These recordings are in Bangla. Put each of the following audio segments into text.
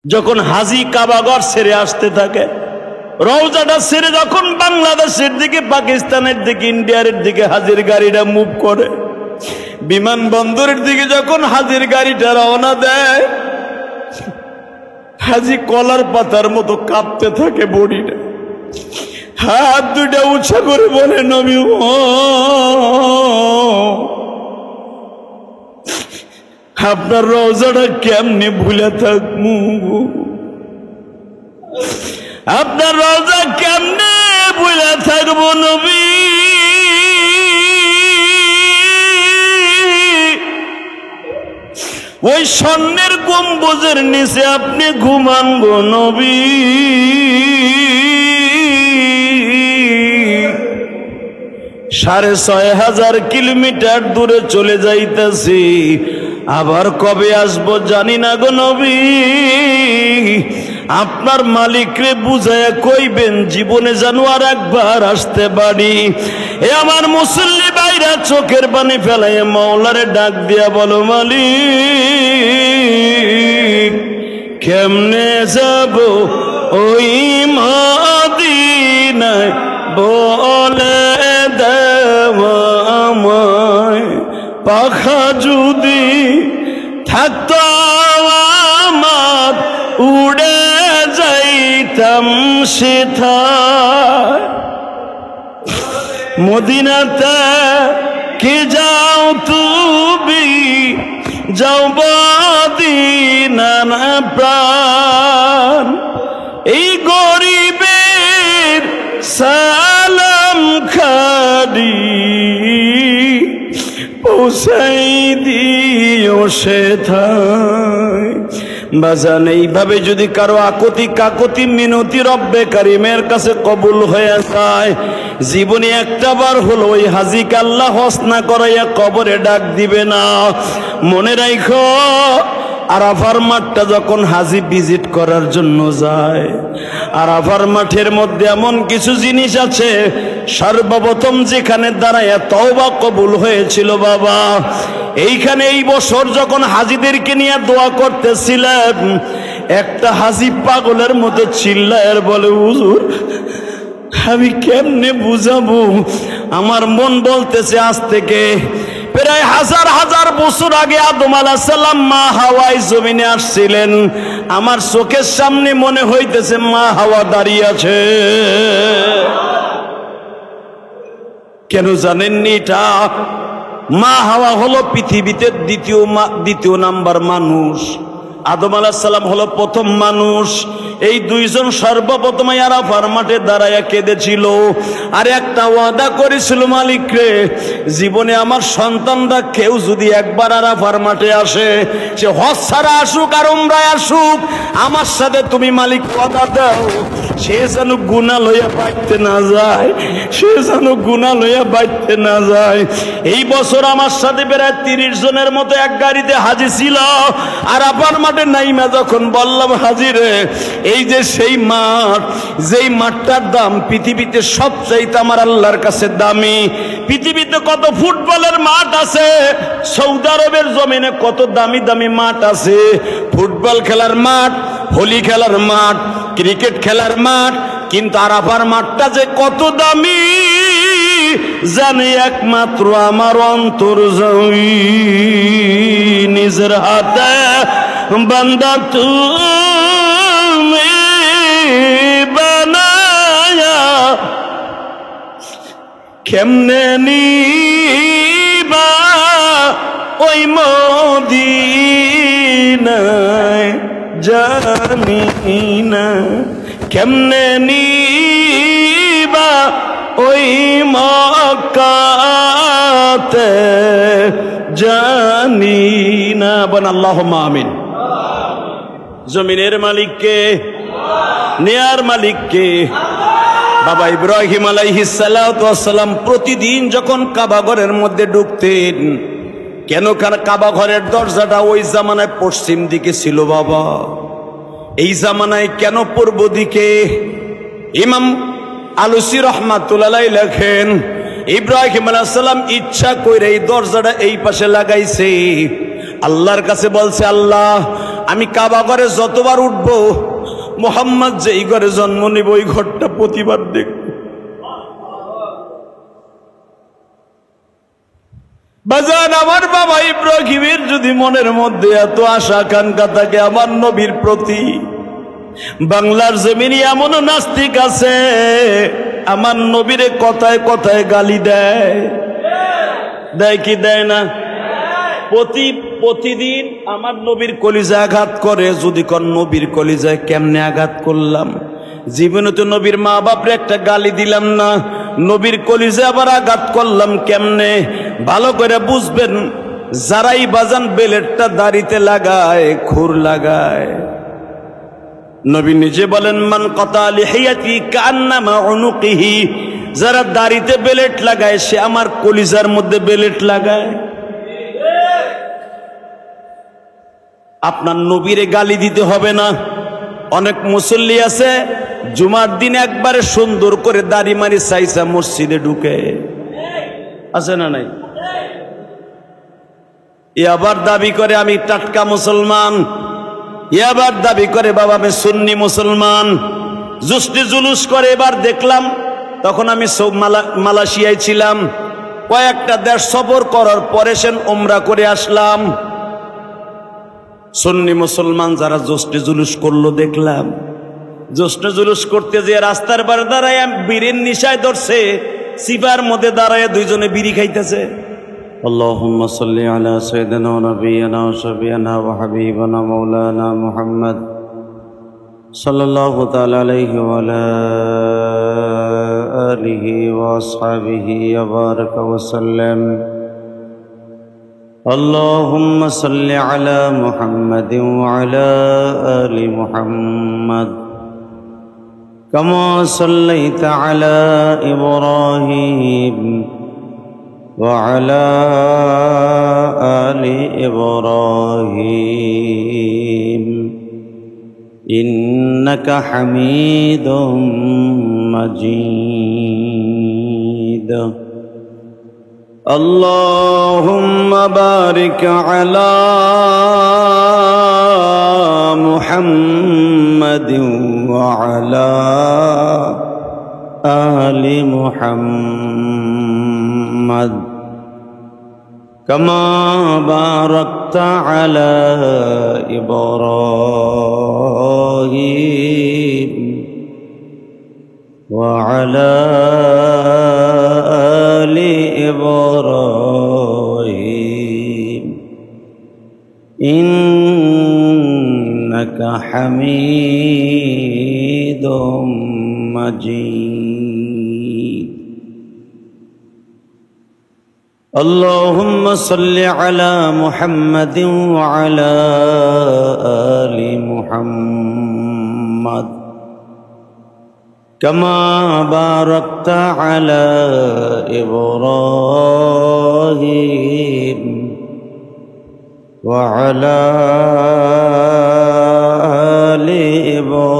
যখন হাজি কাবাঘর ছেড়ে আসতে থাকে, রওজাটা ছেড়ে যখন বাংলাদেশের দিকে, পাকিস্তানের দিকে, ইন্ডিয়ার দিকে হাজির গাড়িটা মুভ করে, বিমানবন্দরের দিকে যখন হাজির গাড়িটা রওনা দেয়, হাজি কলার পাতার মতো কাঁপতে থাকে বডিটা। হাত দুইটা উঁচা করে বলে, নবী আপনার রওজাটা কেমনে ভুলে থাকবো, আপনার রওজা কেমনে ভুলে থাকবো নবী। ওই স্বর্ণের গম্বুজের নিচে আপনি ঘুমান গো নবী। 6500 কিলোমিটার দূরে চলে যাইতেছি, আবার কবে আসবো জানি না গো নবী। আপনার মালিকরে বুঝায়া কইবেন জীবনে যেন আর একবার আসতে পারি। এ আমার মুসল্লি ভাইরা চোখের পানি ফেলায় মাওলারে ডাক দিয়া বলো, মালিক কেমনে যাব ওই মদিনায়, বলে দেওয়া আমায়। পাখা যদি থাকতো আমার, উড়ে যাইতাম সেথায়। মদিনাতে কে যাও তুমি, যাও মদিনা না প্রাণ। এই গরিবের সালাম খানি পৌঁছাই দিও সেথায়। বাজান এইভাবে যদি কারো আকুতি কাকুতি মিনতি রব্বে কারিমের কাছে কবুল হয়ে যায়, জীবনে একটা বার হলো ওই হাজিকে আল্লাহ হজ না করাইয়া কবরে ডাক দিবে না। মনে রাখো, আরাফার মাঠটা যখন হাজি ভিজিট করার জন্য যায়, আরাফার মাঠের মধ্যে এমন কিছু জিনিস আছে, সর্বপ্রথম যেখানে দাঁড়ায় তওবা কবুল হয়েছিল বাবা, এইখানে এই বছর যখন হাজিদেরকে নিয়ে দোয়া করতেছিলেন, একটা হাজি পাগলের মতো চিল্লায় বলে, হুজুর আমি কেমনে বুঝাবো, আমার মন বলতেছে আজ থেকে প্রায় হাজার হাজার বছর আগে আদম আলাইহিস সালাম মা হাওয়ায় জমিনে আসছিলেন, আমার চোখের সামনে মনে হইতেছে মা হাওয়া দাঁড়িয়ে আছে। কেন জানেননি এটা? মা হাওয়া হলো পৃথিবীতে দ্বিতীয় নাম্বার মানুষ, আদম আলাইহিস সালাম হলো প্রথম মানুষ। এই দুইজন সর্বপ্রথম আরাফার মাঠে দাঁড়াইয়া কেঁদেছিল, আর একটা ওয়াদা করেছিল, মালিক রে জীবনে আমার সন্তানরা কেউ যদি একবার আরাফার মাঠে আসে, সে হজ ছাড়া আসুক আর উমরায় আসুক, আমার সাথে তুমি মালিক ওয়াদা দাও সে যেন গুনাহ লইয়া বাইতে না যায়, সে যেন গুনাহ লইয়া বাইতে না যায়। এই বছর আমার সাথে প্রায় 30 জনের মতো এক গাড়িতে হাজি ছিল। আরাফার মাঠে নাইমা যখন বললাম, হাজি রে এই যে সেই মাঠ, যেই মাঠটার দাম পৃথিবীতে সবচাইতে আমার আল্লাহর কাছে দামি। পৃথিবীতে কত ফুটবলের মাঠ আছে, সৌদি আরবের জমিনে কত দামি দামি মাঠ আছে, ফুটবল খেলার মাঠ, হোলি খেলার মাঠ, ক্রিকেট খেলার মাঠ, কিন্তু আরাফার মাঠটা যে কত দামি জানি একমাত্র আমার অন্তর জমি। নিজের হাতে বান্দা তুমি বানায়া কেমনে নিবা ওই মদিনায়, জানি না কেমনে নিবা ওই মক্কাতে, জানি না। বল আল্লাহুম্মা আমিন। জমিনের মালিককে, নেয়ার মালিককে। বাবা ইব্রাহিম আলাইহিস সালাতু ওয়াস সালাম প্রতিদিন যখন কাবা ঘরের মধ্যে ঢুকতেন, কেন কাবা ঘরের দরজাটা ওই জামানায় পশ্চিম দিকে ছিল বাবা, এই জামানায় কেন পূর্ব দিকে? ইমাম আলুসি রহমাতুল্লাহ লেখেন, ইব্রাহিম আলাইহিস সালাম ইচ্ছা করে এই দরজাটা এই পাশে লাগাইছে, আল্লাহর কাছে বলছে, আল্লাহ আমি কাবা ঘরে যতবার উঠব, মুহাম্মদ যেই ঘরে জন্ম নিব ওই ঘরটা প্রতিবার দেখব। বাজান, আমার বাবা ইব্রাহিমের যদি মনের মধ্যে এত আশা আকাঙ্ক্ষা থাকে আমার নবীর প্রতি, বাংলার জমিনে এমন নাস্তিক আছে আমার নবীরে কথায় কথায় গালি দেয়, দেয় কি দেয় না? প্রতিদিন আমার নবীর কলিজা আঘাত করে। যদি কোন নবীর কলিজায় কেমনে আঘাত করলাম, জীবনে তো নবীর মা বাপরে একটা গালি দিলাম না, নবীর কলিজা আবার আঘাত করলাম কেমনে? ভালো করে বুঝবেন, যারাই বাজান বেলেটটা দাড়িতে লাগায়, খুর লাগায়, নবী নিজে বলেন মান কাতা লিহিয়াতি কান্নামা উনুকিহি, যারা দাড়িতে বেলেট লাগায় সে আমার কলিজার মধ্যে বেলেট লাগায়। আপনার নবীরে গালি দিতে হবে না। অনেক মুসল্লি আছে জুমার দিন একবারে সুন্দর করে দাড়ি মারি সাইসা মসজিদে ঢুকে, আছে না নাই? এ আবার দাবি করে আমি টাটকা মুসলমান, এ আবার দাবি করে বাবা আমি সুন্নি মুসলমান, জুস্তি জুলুস করে। এবার দেখলাম, তখন আমি মালয়েশিয়ায় ছিলাম, কয়েকটা দেশ সফর করার পরে সেন উমরা করে আসলাম। সুন্নি মুসলমান যারা জোস্টে জুলুস করলো দেখলাম, জোস্টে জুলুস করতে যে রাস্তার বারে দাঁড়ায় বীরের নিশায় ধরছে, সিপার মধ্যে দাঁড়ায় দুইজনে বিড়ি খাইতেছে। আল্লাহুম্মা সাল্লি আলা সাইয়্যিদিনা ওয়া নাবিয়িনা ওয়া শাফিঈনা ওয়া হাবিবিনা মাওলানা মুহাম্মদ সাল্লাল্লাহু তাআলা আলাইহি ওয়া আলা আলিহি ওয়া আসহাবিহি ওয়া বারাকা ওয়া সাল্লাম। اللهم صل على محمد وعلى آل محمد كما صليت على إبراهيم وعلى آل إبراهيم إنك حميد مجيد. اللهم بارك على محمد وعلى آل محمد كما باركت على إبراهيم وعلى آل إبراهيم إنك حميد مجيد. اللهم صل على محمد وعلى آل محمد كما باركت على إبراهيم وعلى آل إبراهيم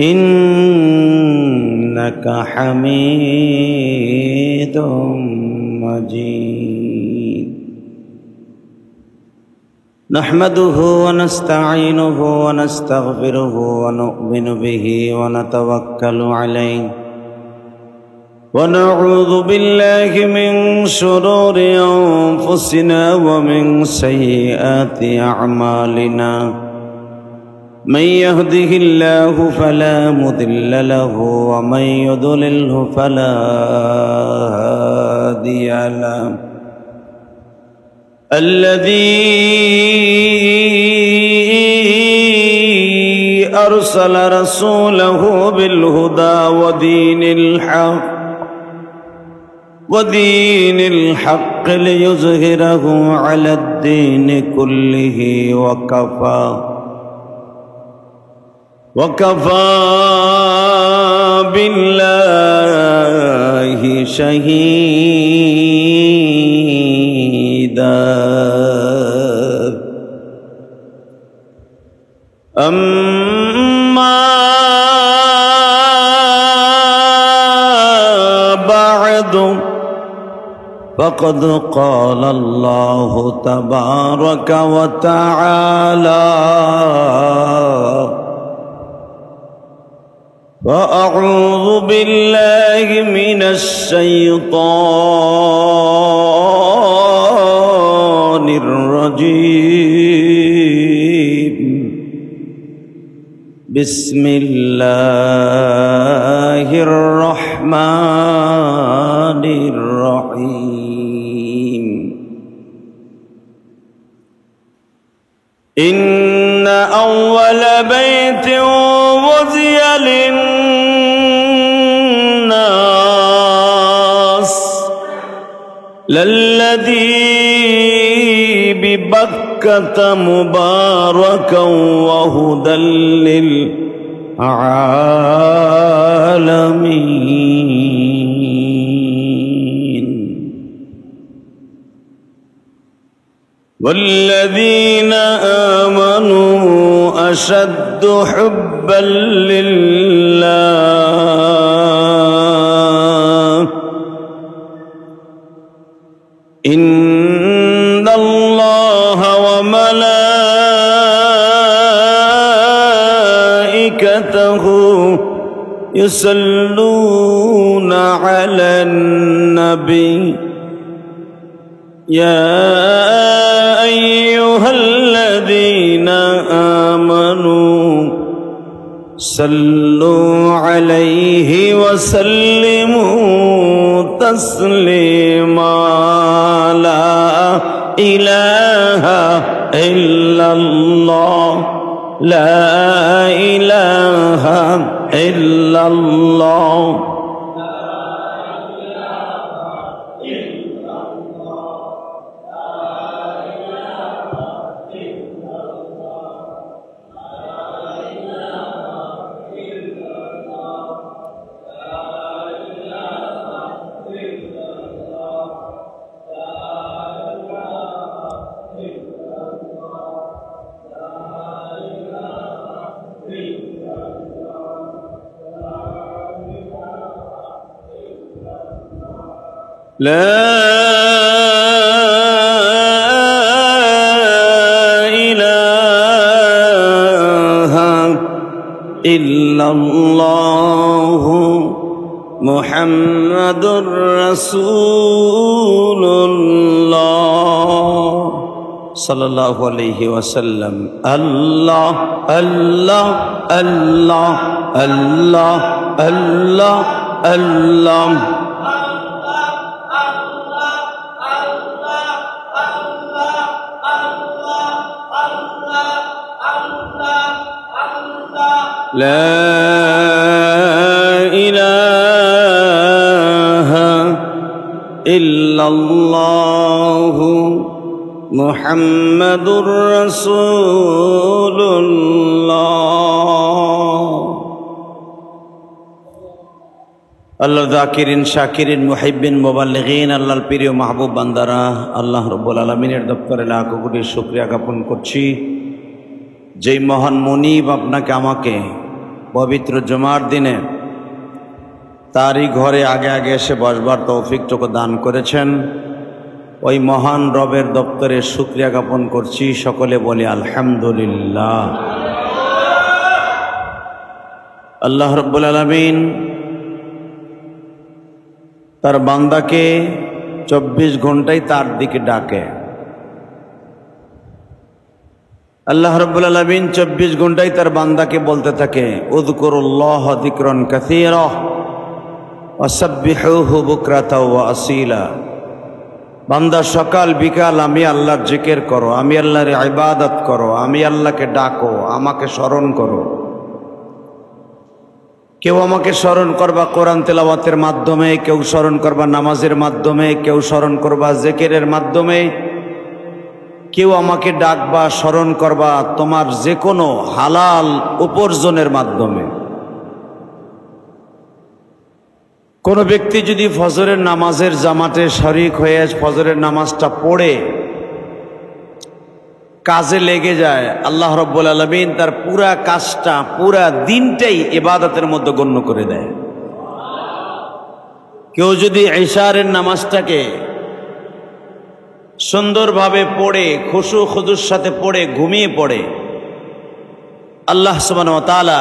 إنك حميد مجيد. نحمده ونستعينه ونستغفره ونؤمن به ونتوكل عليه ونعوذ بالله من شرور أنفسنا ومن سيئات أعمالنا. من يهده الله فلا مضل له ومن يضلله فلا هادي له. الذي أرسل رسوله بالهدى ودين الحق ليظهره على الدين كله وكفى بالله شهيدا. أما بعد فقد قال الله تبارك وتعالى فأعوذ بالله من الشيطان الرجيم بسم الله الرحمن الرحيم إن أول بيت وضع للناس للذي ببكة مباركا وهدى للعالمين والذين آمنوا أشد حبا لله إن الله وملائكته يصلون على النبي يا أيها الذين آمنوا صلوا عليه وسلموا تسليما لا إله إلا الله لا إله إلا الله لا إله إلا الله محمد رسول الله صلى الله عليه وسلم الله الله الله الله الله الله لا إله إلا الله محمد رسول الله আল্লাহর যাকিরিন শাকিরিন মুহিব্বিন মুবাল্লিগিন আল্লাহর প্রিয় মাহবুব বান্দারা আল্লাহ রাব্বুল আলামিনের দপ্তরে লাখ কোটি শুকরিয়া জ্ঞাপন করছি যেই মহান মুনিব আপনাকে আমাকে পবিত্র জুমার দিনে তারই ঘরে আগে আগে এসে বসবার তৌফিকটুকু দান করেছেন ওই মহান রবের দপ্তরে শুকরিয়া জ্ঞাপন করছি সকলে বলি আলহামদুলিল্লাহ আল্লাহ রাব্বুল আলামিন তার বান্দাকে 24 ঘন্টাই তার দিকে ডাকে আল্লাহ রাব্বুল আলামিন 24 ঘন্টাই তার বান্দাকে বলতে থাকে উযকুরুল্লাহ যিকরান কাসীরা ওয়াসাব্বিহুহু বুকরাতাও ওয়া আসীলা বান্দা সকাল বিকাল আমি আল্লাহর জিকির করো আমি আল্লাহর ইবাদত করো আমি আল্লাহকে ডাকো আমাকে স্মরণ করো কেউ আমাকে স্মরণ করবা কোরআন তেলাওয়াতের মাধ্যমে কেউ স্মরণ করবা নামাজের মাধ্যমে কেউ স্মরণ করবা জিকিরের মাধ্যমে কেউ আমাকে ডাকবা স্মরণ করবা তোমার যে কোনো হালাল উপার্জনের মাধ্যমে কোন ব্যক্তি যদি ফজরের নামাজের জামাতে শরীক হয়ে ফজরের নামাজটা পড়ে কাজে লেগে যায় আল্লাহ রাব্বুল আলামিন তার পুরা কাজটা পুরা দিনটাই ইবাদতের মধ্যে গণ্য করে দেয় কেউ যদি ইশারের নামাজটাকে সুন্দরভাবে পড়ে খুশু খুজুর সাথে পড়ে ঘুমিয়ে পড়ে, আল্লাহ সুবহানাহু ওয়া তাআলা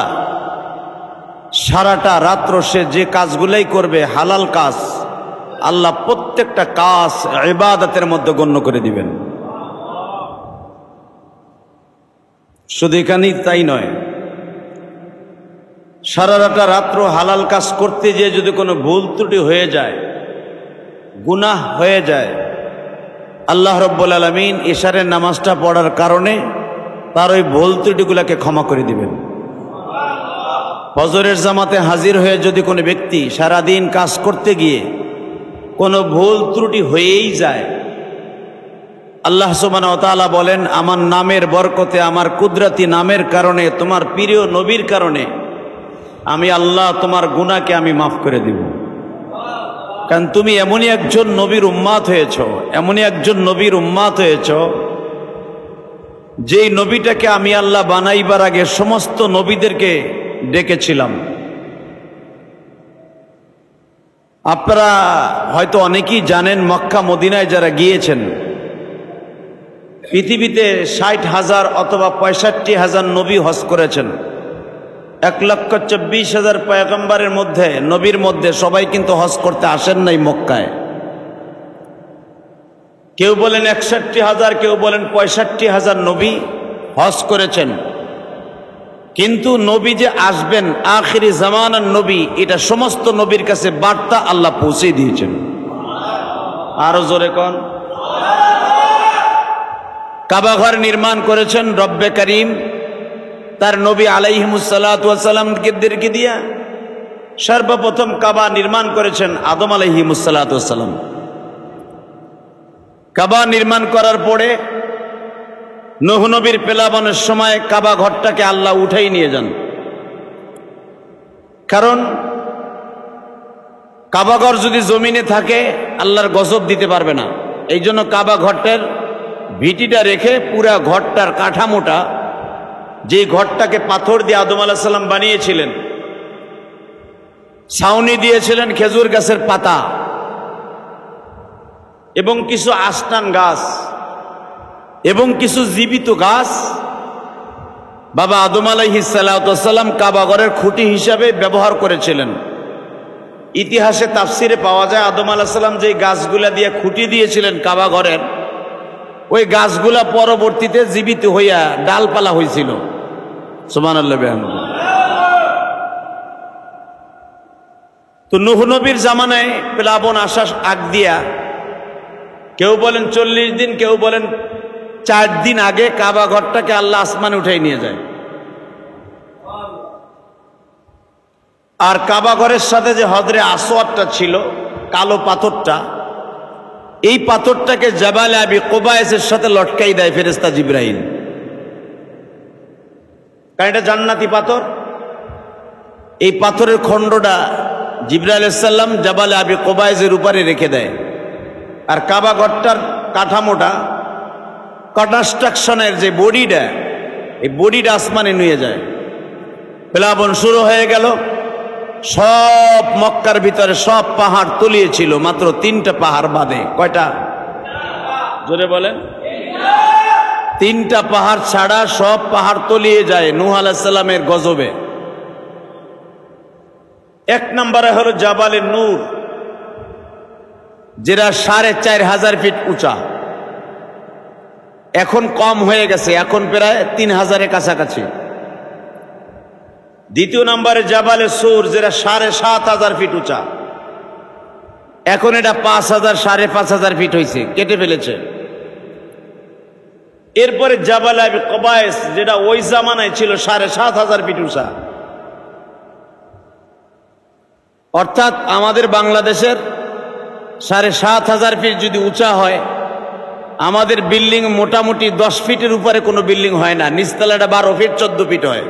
সারাটা রাত্র সে যে কাজগুলাই করবে হালাল কাজ, আল্লাহ প্রত্যেকটা কাজ ইবাদতের মধ্যে গণ্য করে দিবেন। শুধু এখানেই তাই নয়, সারাটা রাত্র হালাল কাজ করতে গিয়ে যদি কোনো ভুল ত্রুটি হয়ে যায়, গুনাহ হয়ে যায়, আল্লাহ রাব্বুল আলামিন ইশারের নামাজটা পড়ার কারণে তার ওই ভুল ত্রুটিগুলোকে ক্ষমা করে দিবেন। ফজরের জামাতে হাজির হয়ে যদি কোনো ব্যক্তি সারাদিন কাজ করতে গিয়ে কোনো ভুল ত্রুটি হয়েই যায়, আল্লাহ সুবহানাহু ওয়া তাআলা বলেন, আমার নামের বরকতে, আমার কুদরতি নামের কারণে, তোমার প্রিয় নবীর কারণে আমি আল্লাহ তোমার গুনাহকে আমি মাফ করে দিব। কারণ তুমি এমনই একজন নবীর উম্মাত হয়েছ, এমনই একজন নবীর উম্মাত হয়েছ যেই নবীটাকে আমি আল্লাহ বানাইবার আগে সমস্ত নবীদেরকে ডেকেছিলাম। আপনারা হয়তো অনেকেই জানেন, মক্কা মদিনায় যারা গিয়েছেন, পৃথিবীতে 60,000 অথবা 65,000 নবী হজ করেছেন। 1,24,000 পয়গম্বরের মধ্যে, নবীর মধ্যে সবাই কিন্তু হজ করতে আসেন নাই মক্কায়। কেউ বলেন 61,000, কেউ বলেন 65,000 নবী হজ করেছেন। কিন্তু নবী যে আসবেন আখিরি জামানার নবী, এটা সমস্ত নবীর কাছে বার্তা আল্লাহ পৌঁছে দিয়েছেন। আরো জোরে কোন। কাবা ঘর নির্মাণ করেছেন রব্বে করিম তার নবী আলাইহিমুসসালাতু ওয়াসসালামকে দিয়া। সর্বপ্রথম কাবা নির্মাণ করেছেন আদম আলাইহিমুসসালাতু ওয়াসসালাম। কাবা নির্মাণ করার পরে নূহ নবীর পেলাবনের সময় কাবা ঘরটাকে আল্লাহ উঠাই নিয়ে যান। কারণ কাবা ঘর যদি জমিনে থাকে আল্লাহর গজব দিতে পারবে না। এই জন্য কাবা ঘরটার ভিটিটা রেখে পুরা ঘরটার কাঠামোটা, যে ঘরটাকে পাথর দিয়ে আদম আলাইহিস সালাম বানিয়েছিলেন, ছাউনি দিয়েছিলেন খেজুর গাছের পাতা এবং কিছু আস্তান গাছ এবং কিছু জীবিত গাছ বাবা আদম আলাইহিস সালাম কাবা ঘরের খুঁটি হিসাবে ব্যবহার করেছিলেন। ইতিহাসে তাফসিরে পাওয়া যায় আদম আলাইহিস সালাম যে গাছগুলা দিয়ে খুঁটি দিয়েছিলেন কাবা ঘরের, ওই গাছগুলা পরবর্তীতে জীবিত হইয়া ডালপালা হয়েছিল। সুবহানাল্লাহ। তো নূহ নবীর জামানায় প্লাবন আসার আগ দিয়া, কেউ বলেন 40 দিন, কেউ বলেন 4 দিন আগে কাবা ঘরটাকে আল্লাহ আসমানে উঠাই নিয়ে যায়। আর কাবা ঘরের সাথে যে হজরে আসওয়াদটা ছিল, কালো পাথরটা, এই পাথরটাকে জাবালে আবি কুবাইসের সাথে লটকাই দেয় ফেরেশতা জিবরাইল। কারণ এটা জান্নাতি পাথর। এই পাথরের খণ্ডটা জিবরাইল আলাইহিস সালাম জাবালে আবি কুবাইসের উপরে রেখে দেয়। আর কাবা ঘরটার কাঠামোটা, কনস্ট্রাকশনের যে বডিটা, এই বডিটা আসমানে নিয়ে যায়। প্লাবন শুরু হয়ে গেল। সব মক্কার ভিতরে সব পাহাড় তলিয়েছিল, মাত্র 3টা পাহাড় বাদে। কয়টা? জোরে বলেন। 3টা পাহাড় ছাড়া সব পাহাড় তলিয়ে যায় নূহ আলাইহিস সালামের গজবে। 1 নম্বরে হলো জাবালে নূর, যেটা 4,500 ফিট উঁচা। এখন কম হয়ে গেছে, এখন প্রায় 3,000-এর কাছাকাছি। দ্বিতীয় নম্বরে জাবালে সূর, যেটা 7,500 ফিট উঁচা। এখন এটা 5,000, 5,500 ফিট হয়েছে, কেটে ফেলেছে। এরপরে জাবালে আবি কুবাইস, যেটা ওই জামানায় ছিল 7,500 ফিট উঁচা। অর্থাৎ আমাদের বাংলাদেশের 7,500 ফিট যদি উঁচা হয়, আমাদের বিল্ডিং মোটামুটি 10 ফিটের উপরে কোনো বিল্ডিং হয় না, নিচতলাটা 12 ফিট 14 ফিট হয়।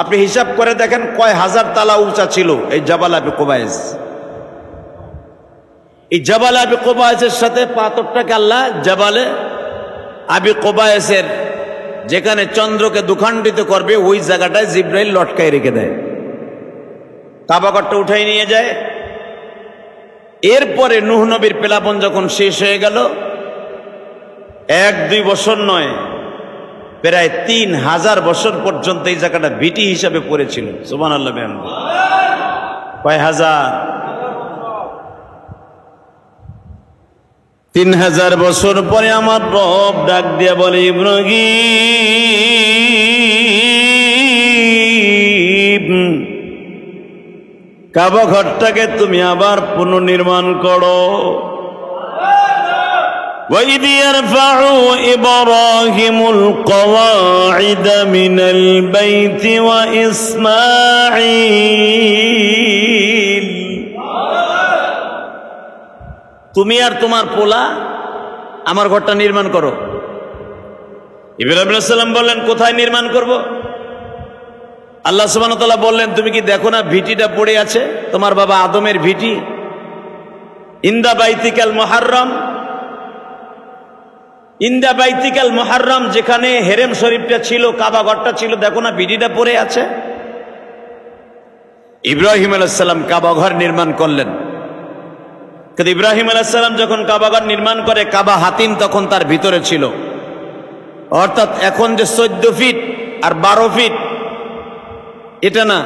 আপনি হিসাব করে দেখেন কয় হাজার তালা উঁচা ছিল এই জাবাল আবি কুবাইস। এই জাবাল আবি কুবাইসের সাথে পাথরটাকে আল্লাহ জাবালে আবি কুবাইসের যেখানে চন্দ্রকে দুখণ্ডিত করবে ওই জায়গাটায় জিবরাইল লটকাই রেখে দেয়। কাবা ঘরটা উঠাই নিয়ে যায়। এরপরে নূহ নবীর প্লাবন যখন শেষ হয়ে গেল, 1-2 বছর নয়, প্রায় 3000 বছর পর্যন্ত এই জায়গাটা ভিটি হিসাবে পড়েছিল। সুবহানাল্লাহ। কয় হাজার? 3000 বছর পরে আমার রব ডাক দিয়া বলে, ইব্রাহিম, কাবা ঘরটাকে তুমি আবার পুনর্নির্মাণ করো। وَإِذْ يَرْفَعُ إِبْرَاهِيمُ الْقَوَاعِدَ مِنَ الْبَيْتِ وَإِسْمَاعِيلُ, তুমি আর তোমার পোলা আমার ঘরটা নির্মাণ করো। ইব্রাহিম আলাইহিস সালাম বললেন, কোথায় নির্মাণ করব? আল্লাহ সুবহানাহু ওয়া তাআলা বললেন, তুমি কি দেখো না ভিটিটা পড়ে আছে, তোমার বাবা আদমের ভিটি, ইনদা বাইতিকাল মুহাররম, ইনদা বাইতিকাল মুহাররম, যেখানে হেরেম শরীফটা ছিল, কাবা ঘরটা ছিল, দেখো না ভিটিটা পড়ে আছে। ইব্রাহিম আলাইহিস সালাম কাবা ঘর নির্মাণ করলেন। কিন্তু ইব্রাহিম আলাইহিস সালাম যখন কাবা ঘর নির্মাণ করে, কাবা হাতিম তখন তার ভিতরে ছিল। অর্থাৎ এখন যে 14 ফিট আর 12 ফিট এটা না,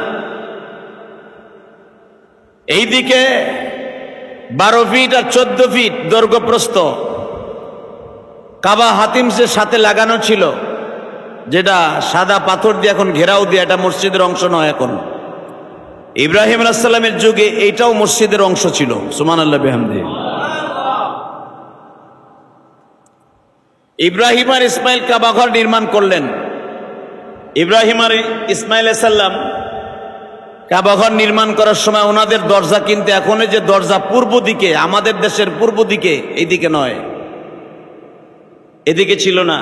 এইদিকে 12 ফিট আর 14 ফিট দৈর্ঘ্য প্রস্থ কাবা হাতিম যে সাথে লাগানো ছিল, যেটা সাদা পাথর দিয়ে এখন ঘেরাও দিয়ে, এটা মসজিদের অংশ নয়। এখন ইব্রাহিম আলাইহিস সালামের যুগে এইটাও মসজিদের অংশ ছিল। সুবহানাল্লাহ বিহামদি। ইব্রাহিম আর ইসমাইল কাবা ঘর নির্মাণ করলেন। ইব্রাহিম আর ইসমাইল আলাইহিস সালাম কাবা ঘর নির্মাণ করার সময় ওনাদের দরজা কিন্তু এখন যে দরজা পূর্ব দিকে, আমাদের দেশের পূর্ব দিকে, এইদিকে নয়, এদিকে ছিল না।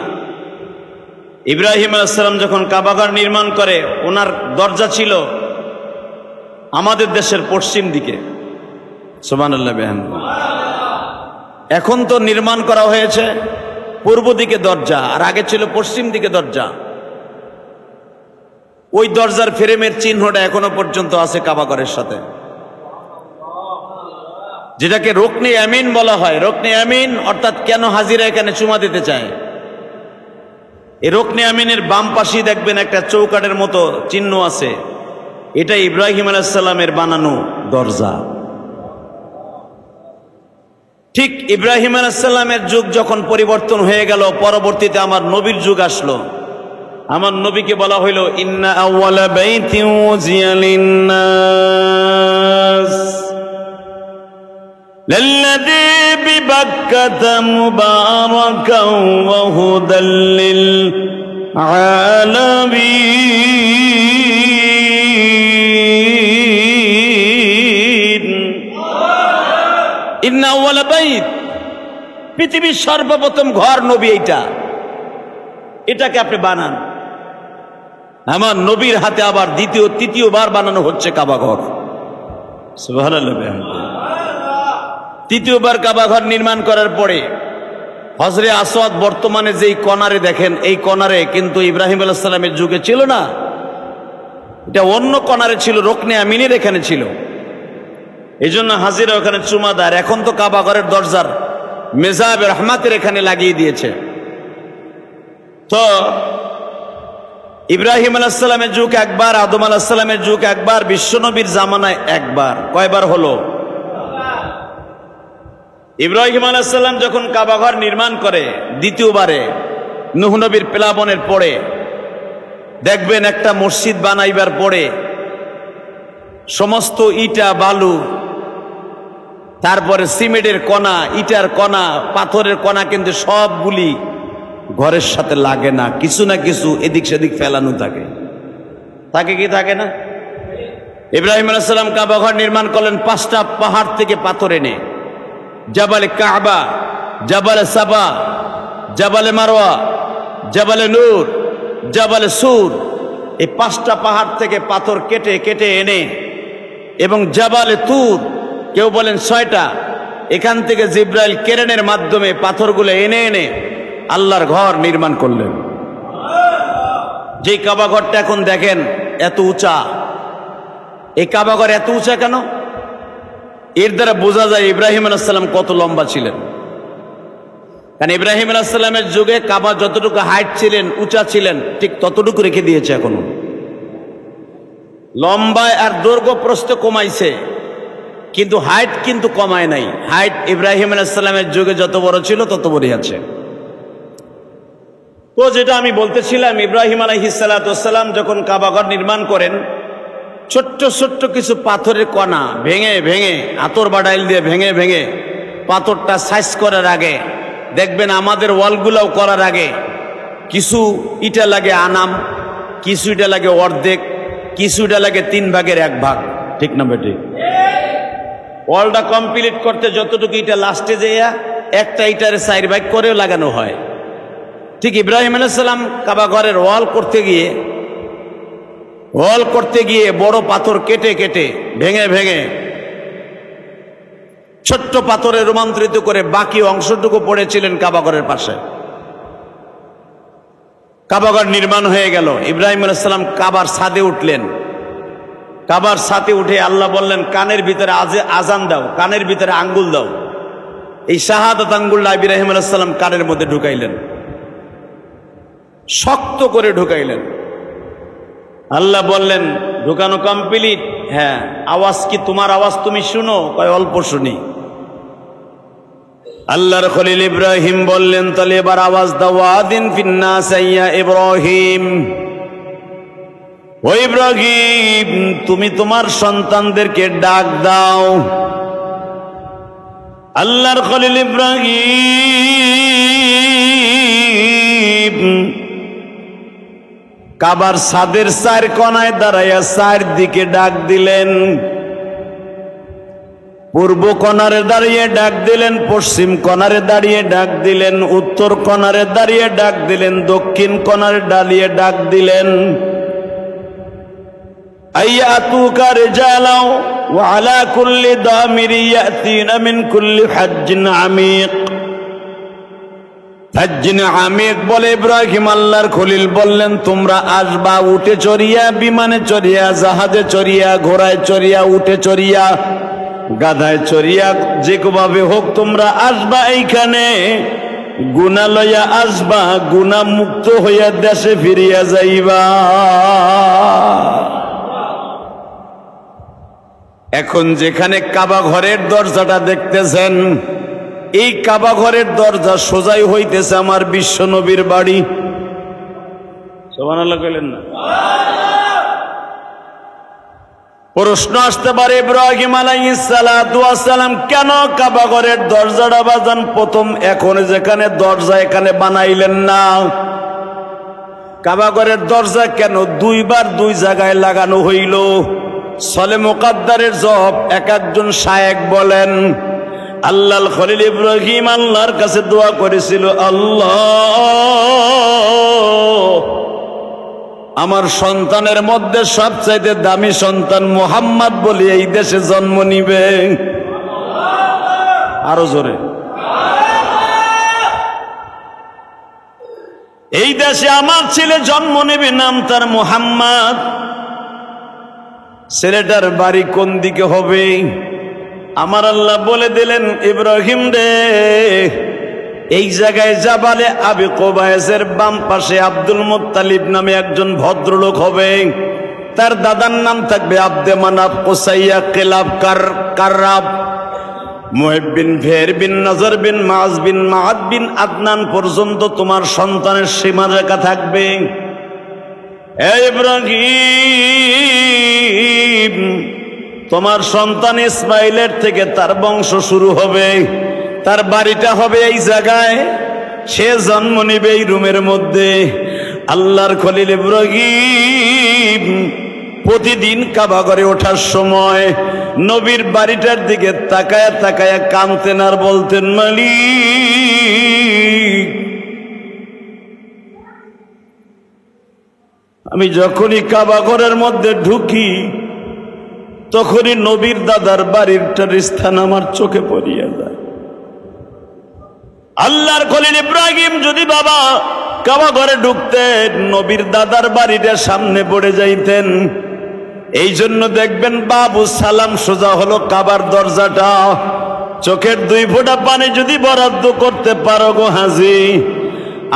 ইব্রাহিম আলাইহিস সালাম যখন কাবা ঘর নির্মাণ করে, ওনার দরজা ছিল আমাদের দেশের পশ্চিম দিকে। সুবহানাল্লাহ বিহামদি। এখন তো নির্মাণ করা হয়েছে পূর্ব দিকে দরজা, আর আগে ছিল পশ্চিম দিকে দরজা। ওই দরজার ফ্রেমের চিহ্নটা এখনো পর্যন্ত আছে কাবা ঘরের সাথে, যেটাকে রুকনে আমিন বলা হয়। রুকনে আমিন অর্থাৎ কেন হাজিরা এখানে চুমা দিতে চায়, এই রুকনে আমিনের বাম পাশে দেখবেন একটা চৌকাঠের মতো চিহ্ন আছে, এটা ইব্রাহিম আলাইহিস সালামের বানানো দরজা। ঠিক ইব্রাহিম আলাইহিস সালামের যুগ যখন পরিবর্তন হয়ে গেল, পরবর্তীতে আমার নবীর যুগ আসলো। আমার নবীকে বলা হইল, ইন্না আউওয়ালা বাইতিন উযিয়া লিন-নাস লাল্লাযী বিবাক্কাতা মুবারাকান ওয়া হুদাল লিল-আলামিন। ইন্না আউওয়ালা বাইত, পৃথিবীর সর্বপ্রথম ঘর নবী এইটা, এটাকে আপনি বানান। আমার নবীর হাতে আবার তৃতীয়বার বানানো হচ্ছে কাবা ঘর। সুবহানাল্লাহ। তৃতীয়বার কাবা ঘর নির্মাণ করার পরে হজরে আসওয়াদ বর্তমানে যেই কনারে দেখেন, এই কনারে কিন্তু ইব্রাহিম আলাইহিস সালামের যুগে ছিল না, এটা অন্য কনারে ছিল, রুকনে আমিনের এখানে ছিল। এই জন্য হাজিরা ওখানে চুমা দেয়। এখন তো কাবা ঘরের দরজার মেজাবে রহমাতের এখানে লাগিয়ে দিয়েছে। তো ইব্রাহিম আলাইহিস সালামের যুগ একবার, আদম আলাইহিস সালামের যুগ একবার, বিশ্বনবীর জামানায় একবার। কয়বার হলো? ইব্রাহিম আলাইহিস সালাম যখন কাবা ঘর নির্মাণ করে দ্বিতীয়বারে, নূহ নবীর প্লাবনের পরে, দেখবেন একটা মসজিদ বানাইবার পরে সমস্ত ইটা বালু, তারপরে সিমেন্টের কণা, ইটার কণা, পাথরের কণা কিন্তু সবগুলি ঘরের সাথে লাগে না, কিছু না কিছু এদিক সেদিক ফেলানো থাকে। থাকে কি থাকে না? ইব্রাহিম আলাইহিস সালাম কাবা ঘর নির্মাণ করলেন 5টা পাহাড় থেকে পাথর এনে, জাবালে কাবা, জাবালে সাবা, জাবালে মারওয়া, জাবালে নূর, জাবালে সুর, এই 5টা পাহাড় থেকে পাথর কেটে কেটে এনে, এবং জাবালে তুর, কেউ বলেন 6টা, এখান থেকে জিব্রাইল কেরেনের মাধ্যমে পাথরগুলো এনে এনে আল্লাহর ঘর নির্মাণ করলেন। যে কাবা ঘরটা এখন দেখেন এত উঁচা, এই কাবা ঘর এত উঁচা কেন? এর দ্বারা বোঝা যায় ইব্রাহিম আলাইহিস সালাম কত লম্বা ছিলেন। কারণ ইব্রাহিম আলাইহিস সালামের যুগে কাবা যতটুকু হাইট ছিলেন, উঁচা ছিলেন, ঠিক ততটুকু রেখে দিয়েছে এখনো। লম্বায় আর দৈর্ঘ্য প্রস্থ কমাইছে, কিন্তু হাইট কিন্তু কমায় নাই। হাইট ইব্রাহিম আলাইহিস সালামের যুগে যত বড় ছিল তত বড়ই আছে। তো যেটা আমি বলতেছিলাম, ইব্রাহিম আলাইহিস সালাম যখন কাবাঘর নির্মাণ করেন, ছোট্ট ছোট্ট কিছু পাথরের কণা ভেঙে ভেঙে, আতর বাডাইল দিয়ে ভেঙে ভেঙে পাথরটা সাইজ করার আগে দেখবেন, আমাদের ওয়ালগুলাও করার আগে কিছু ইটা লাগে আনাম, কিছু ইটা লাগে অর্ধেক, কিছু ইটা লাগে 3 ভাগের 1 ভাগ। ঠিক না বেটি? ওয়ালটা কমপ্লিট করতে যতটুকু ইটা লাস্টে যেয়া একটা ইটারে 4 ভাগ করেও লাগানো হয়। ঠিক ইব্রাহিম আলাইহিস সালাম কাবা ঘরের ওয়াল করতে গিয়ে বড় পাথর কেটে কেটে ভেঙে ভেঙে ছোট্ট পাথরে রূপান্তরিত করে বাকি অংশটুকু পড়েছিলেন কাবাঘরের পাশে। কাবাঘর নির্মাণ হয়ে গেল। ইব্রাহিম আলাইহিস সালাম কাবার ছাদে উঠলেন। কাবার ছাদে উঠে আল্লাহ বললেন, কানের ভিতরে আজান দাও, কানের ভিতরে আঙ্গুল দাও। এই শাহাদাত আঙ্গুলটা ইব্রাহিম আলাইহিস সালাম কানের মধ্যে ঢুকাইলেন, শক্ত করে ঢুকাইলেন। আল্লাহ বললেন, ঢুকানো কমপ্লিট? হ্যাঁ। আওয়াজ কি তোমার আওয়াজ তুমি শুনো? কয় অল্প শুনি। আল্লাহর খলিল ইব্রাহিম বললেন, তাহলে এবার আওয়াজ দাও, আদিন ফিন্নাস ইয়া ইব্রাহিম। ও ইব্রাহিম, তুমি তোমার সন্তানদেরকে ডাক দাও। আল্লাহর খলিল ইব্রাহিম কাবার ছাদের 4 কোণায় দাঁড়াইয়া 4 দিকে ডাক দিলেন। পূর্ব কোণারে দাঁড়িয়ে ডাক দিলেন, পশ্চিম কোণারে দাঁড়িয়ে ডাক দিলেন, উত্তর কোণারে দাঁড়িয়ে ডাক দিলেন, দক্ষিণ কোণারে দাঁড়িয়ে ডাক দিলেন। আইয়াতুকা রিজালাও ওয়া আলা কুল্লি দামিরি ইয়াতিনা মিন কুল্লি হাজ্জিন আমিক। হাজ্জিন আমিক বলে ইব্রাহিম আল্লাহর খলিল বললেন, তোমরা আসবা উঠে চড়িয়া, বিমানে চড়িয়া, জাহাজে চড়িয়া, ঘোড়ায় চড়িয়া, উঠে চড়িয়া, গাধায় চড়িয়া, যে কোভাবে হোক তোমরা আসবা এইখানে। গুনাহ লইয়া আসবা, গুনাহ মুক্ত হইয়া দেশে ফিরিয়া যাইবা। এখন যেখানে কাবা ঘরের দরজাটা দেখতেছেন, এই কাবা ঘরের দরজা সোজাই হইতেছে আমার বিশ্ব নবীর বাড়ি। সুবহানাল্লাহ কইলেন না? প্রশ্ন আসতে পারে, ইব্রাহিম আলাইহিস সালাতু ওয়াস সালাম কেন কাবা ঘরের দরজাটা বাজান প্রথম এখন যেখানে দরজা এখানে বানাইলেন না? কাবা ঘরের দরজা কেন 2 বার 2 জায়গায় লাগানো হইল? সলে মুকাদ্দারের জবাব এক একজন শায়েখ বলেন, আল্লাহর খলিল ইব্রাহিম আল্লাহর কাছে দোয়া করেছিল, আল্লাহ আমার সন্তানের মধ্যে সবচাইতে দামি সন্তান মুহাম্মদ বলে এই দেশে জন্ম নিবে। আরো জোরে। এই দেশে আমার ছেলে জন্ম নেবে, নাম তার মুহাম্মদ। ছেলেটার বাড়ি কোন দিকে হবে? আমার আল্লাহ বলে দিলেন, ইব্রাহিম রে, এই জায়গায় জাবালে আবি কুবাইসের বাম পাশে আব্দুল মুত্তালিব নামে একজন ভদ্রলোক হবে। তার দাদার নাম থাকবে আব্দে মানাফ, কুসাইয়া, কিলাব, কাররাব, মুহিব বিন ফের বিন নজর বিন মাজ বিন মাআদ বিন আদনান পর্যন্ত তোমার সন্তানের সীমারেখা থাকবে। হে ইব্রাহিম, তোমার সন্তান ইসমাইলের থেকে তার বংশ শুরু হবে, তার বাড়িটা হবে এই জায়গায়, সে জন্ম নিবে এই রুমের মধ্যে। আল্লাহর খলিল ইব্রাহিম প্রতিদিন কাবা ঘরে ওঠার সময় নবীর বাড়িটার দিকে তাকায়া তাকায়া কাঁদতেন আর বলতেন, মালিক, আমি যখনই কাবা ঘরের মধ্যে ঢুকি তখনই নবীর দাদার বাড়িটার স্থান আমার চোখে পড়িয়া যায়। আল্লাহর খলিল ইব্রাহিম যদি বাবা কাবা ঘরে ঢুকতেন, নবীর দাদার বাড়িটার সামনে পড়ে যাইতেন। এই জন্য দেখবেন বাবু সালাম সোজা হলো কাবার দরজাটা, চোখের 2 ফোঁটা পানি যদি বরাদ্দ করতে পারো গো হাজি,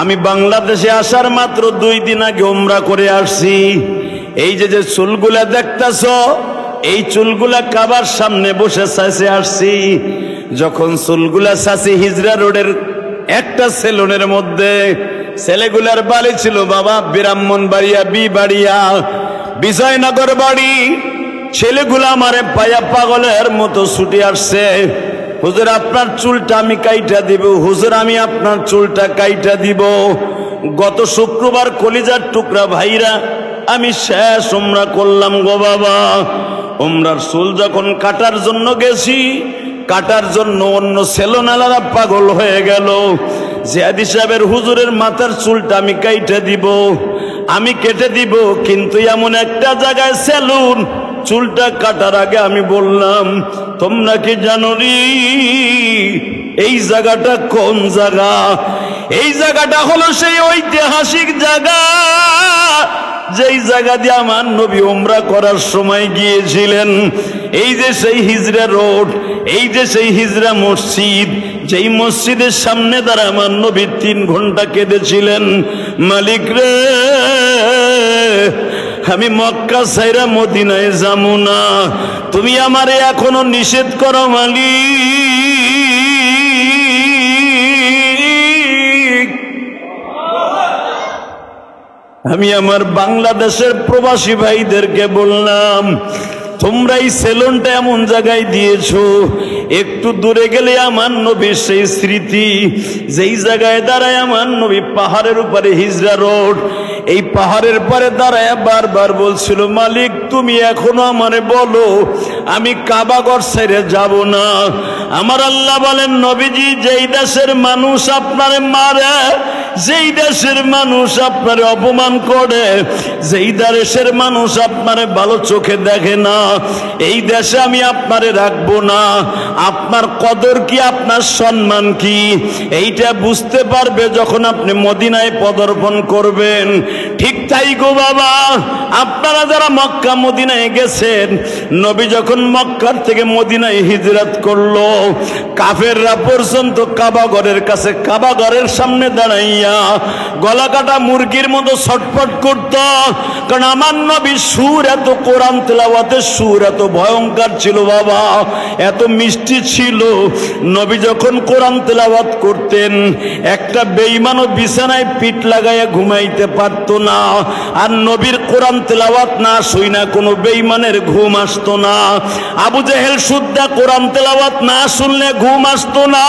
আমি বাংলাদেশে আসার মাত্র 2 দিন আগে উমরা করে আসছি। এই যে যে চুলগুলা দেখতেছ, এই চুলগুলা কাবার সামনে বসে চাইছে আসছি। যখন চুলগুলা চাচি হিজরা রোডের একটা সেলুনের মধ্যে, ছেলেগুলার বাড়ি ছিল বাবা ব্রাহ্মণবাড়িয়া, বিবাড়িয়া, বিজয়নগর বাড়ি। ছেলেগুলা আমারে পায়া পাগলের মতো ছুটে আসছে, হুজুর আপনার চুলটা আমি কাইটা দিব, হুজুর আমি আপনার চুলটা কাইটা দিব। গত শুক্রবার কলিজার টুকরা ভাইরা আমি শেষ উমরা করলাম গো বাবা। উমরার চুল যখন কাটার জন্য গেছি, কাটার জন্য অন্য সেলুনালারা পাগল হয়ে গেল। জিয়াদি সাহেবের হুজুরের মাথার চুলটা আমি কাইটা দিব, আমি কেটে দিব, কিন্তু এমন একটা জায়গায় সেলুন, চুলটা কাটার আগে আমি বললাম তোমরা কি জানো রে এই জায়গাটা কোন জায়গা? এই জায়গাটা হলো সেই ঐতিহাসিক জায়গা যেই জায়গা দিয়ে আমার নবী উমরা করার সময় গিয়েছিলেন। এই যে সেই হিজরা রোড, এই যে সেই হিজরা মসজিদ, যেই মসজিদের সামনে দ্বারা আমার নবী 3 ঘন্টা কেঁদেছিলেন, মালিক রে আমি মক্কা ছাইরা মদিনায় যাবো না, তুমি আমারে এখনো নিষেধ করো মালিক। আমি আমার বাংলাদেশের প্রবাসী ভাইদেরকে বললাম তোমরা এই সেলুনটা এমন জায়গায় দিয়েছো, একটু দূরে গেলে আমার নবীর সেই স্মৃতি, যেই জায়গায় দাঁড়ায় আমার নবী পাহাড়ের উপরে হিজরা রোড, এই পাহাড়ের পরে দাঁড়ায় বারবার বলছিল মালিক তুমি এখনো আমারে বলো আমি কাবাগর ছেড়ে যাব না। আমার আল্লাহ বলেন নবীজি যেই দেশের মানুষ আপনারে মারে, যেই দেশের মানুষ আপনারে অপমান করে, যেই দেশের মানুষ আপনারে ভালো চোখে দেখে না, এই দেশে আমি আপনারে রাখবো না। আপনার কদর কি, আপনার সম্মান কি, এইটা বুঝতে পারবে যখন আপনি মদিনায় পদার্পণ করবেন। ঠিক তাই গো বাবা, আপনারা যারা মক্কা মদিনায় গেছেন, নবী যখন মক্কার থেকে মদিনায় হিজরত করলো, কাফেররা পর্যন্ত কাবাঘরের কাছে, কাবাঘরের সামনে দাঁড়াইয়া গলা কাটা মুরগির মতো ছটফট করত, কারণ আমার নবীর সুর এত, কোরআন তেলাওয়াতের সুর এত ভয়ঙ্কর ছিল বাবা, এত মিষ্টি ছিল। নবী যখন কোরআন তেলাওয়াত করতেন, একটা বেঈমানও বিছানায় পিঠ লাগাইয়া ঘুমাইতে পারতো না। আর নবীর কোরআন তেলাওয়াত না শুই না কোনো বেঈমানের ঘুম আসতো না। আবু জেহেল সুদ্দা কোরআন তেলাওয়াত না শুনলে ঘুম আসতো না।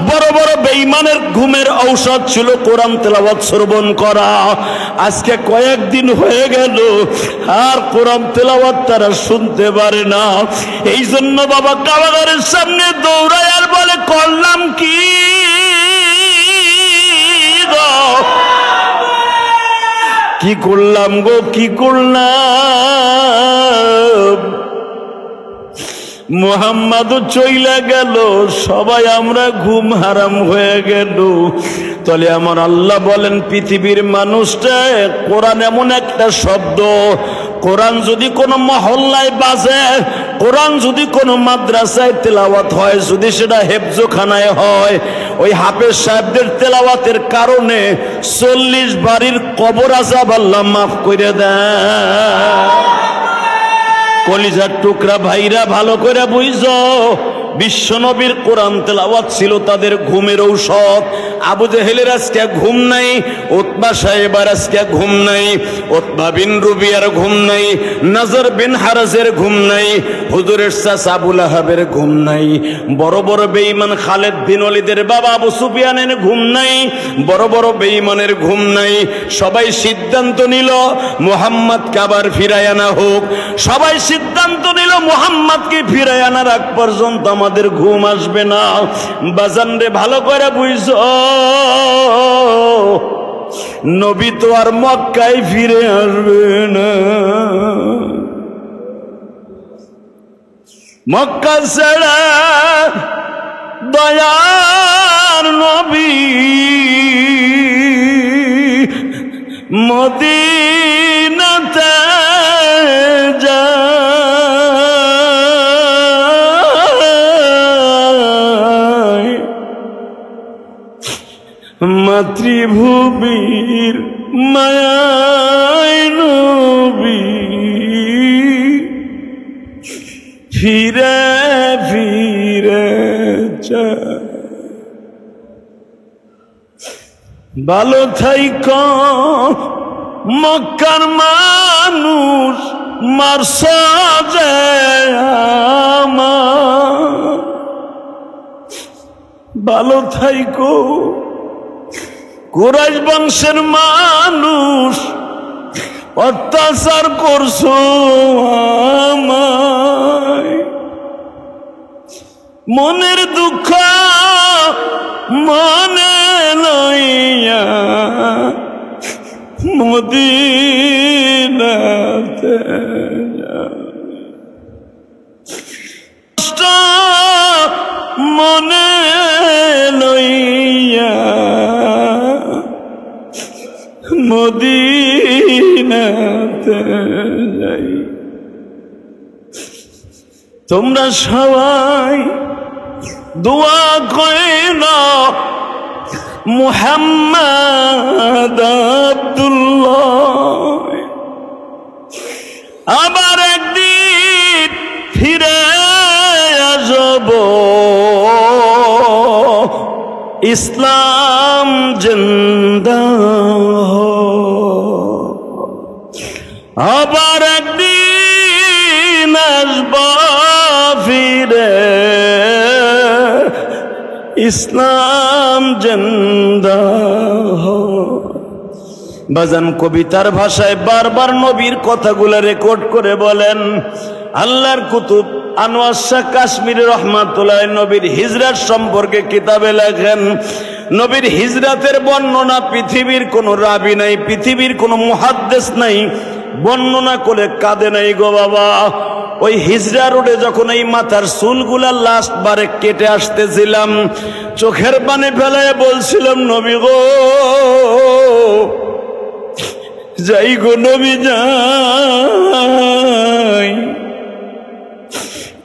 বড় বড় বেঈমানের ঘুমের ঔষধ ছিল কোরআন তেলাওয়াত শ্রবণ করা। আজকে কয়েকদিন হয়ে গেল আর কোরআন তেলাওয়াত তারা শুনতে পারে না। এই জন্য বাবা কাবাগারের সামনে দৌড়ায় আর বলে করলাম কি গো, কি করলাম গো, কি করলাম। মুহাম্মদ চইলা গেল, সবাই আমরা ঘুম হারাম হয়ে গেল। তাহলে আমার আল্লাহ বলেন পৃথিবীর মানুষটা, কোরআন এমন একটা শব্দ, কোরআন যদি কোনো মহল্লায় বাজে, কোরআন যদি কোনো মাদ্রাসায় তেলাওয়াত হয়, যদি সেটা হেফজোখানায় হয়, ওই হাফেজ সাহেবদের তেলাওয়াতের কারণে 40 বাড়ির কবর আযাব আল্লাহ মাফ করে দেয়। কলিজার টুকরা ভাইরা ভালো করে বুঝো, বিশ্বনবীর কোরআন তেলাওয়াত ছিল তাদের ঘুমের ঔষধ। আবু জেহেলের আজকে ঘুম নাই, উতবা সাহেবের আজকে ঘুম নাই, উতবা বিন রুবিয়ার ঘুম নাই, নজর বিন হারাজের ঘুম নাই, হুজুরের চাচা আবু লাহাবের ঘুম নাই, বড় বড় বেঈমান খালেদ বিন ওয়ালিদের বাবা আবু সুফিয়ানের ঘুম নাই, বড় বড় বেঈমানের ঘুম নাই। সবাই সিদ্ধান্ত নিল মুহাম্মদকে আবার ফিরায় আনা হোক। সবাই সিদ্ধান্ত নিল মুহাম্মদকে ফিরায় আনার আগ পর্যন্ত আমাদের ঘুম আসবে না। বাজান রে ভালো করে বুঝছো, নবী তো আর মক্কায় ফিরে আসবে না। মক্কা ছাড়া দয়ার নবী মদিনাতে যায়। মাতৃভূমির মায়ায় নবী ফিরে ফিরে চায়। ভালো থাইকো মক্কার মানুষ মারছ যে আমার, ভালো থাইকো কুরাইশ বংশের মানুষ অত্যাচার করছো আমায়, মনের দুঃখ মনে লইয়া মদিনাতে মনে লইয়া মদিনাতে যাই। তোমরা সবাই দোয়া করে না মুহাম্মদ আব্দুল্লাহ আবার একদিন ফিরে আসব, ইসলাম জিন্দা আবার একদিন আসব ফিরে, ইসলাম জিন্দা বাজান কবিতার ভাষায় বারবার নবীর কথাগুলো রেকর্ড করে বলেন। আল্লাহর কুতুব আনোয়ার শাহ কাশ্মীরি রহমাতুল্লাহ নবীর হিজরাত সম্পর্কে কিতাবে লেখেন, নবীর হিজরাতের বর্ণনা পৃথিবীর কোনো রাবি নাই, পৃথিবীর কোনো মুহাদ্দিস নাই বর্ণনা করে কাঁদে নাই গো বাবা। ওই হিজরা রোডে যখন এই মাথার চুলগুলা লাস্ট বারে কেটে আসতেছিলাম, চোখের পানি ফেলায় বলছিলাম নবী গো যাই গো নবী যাই,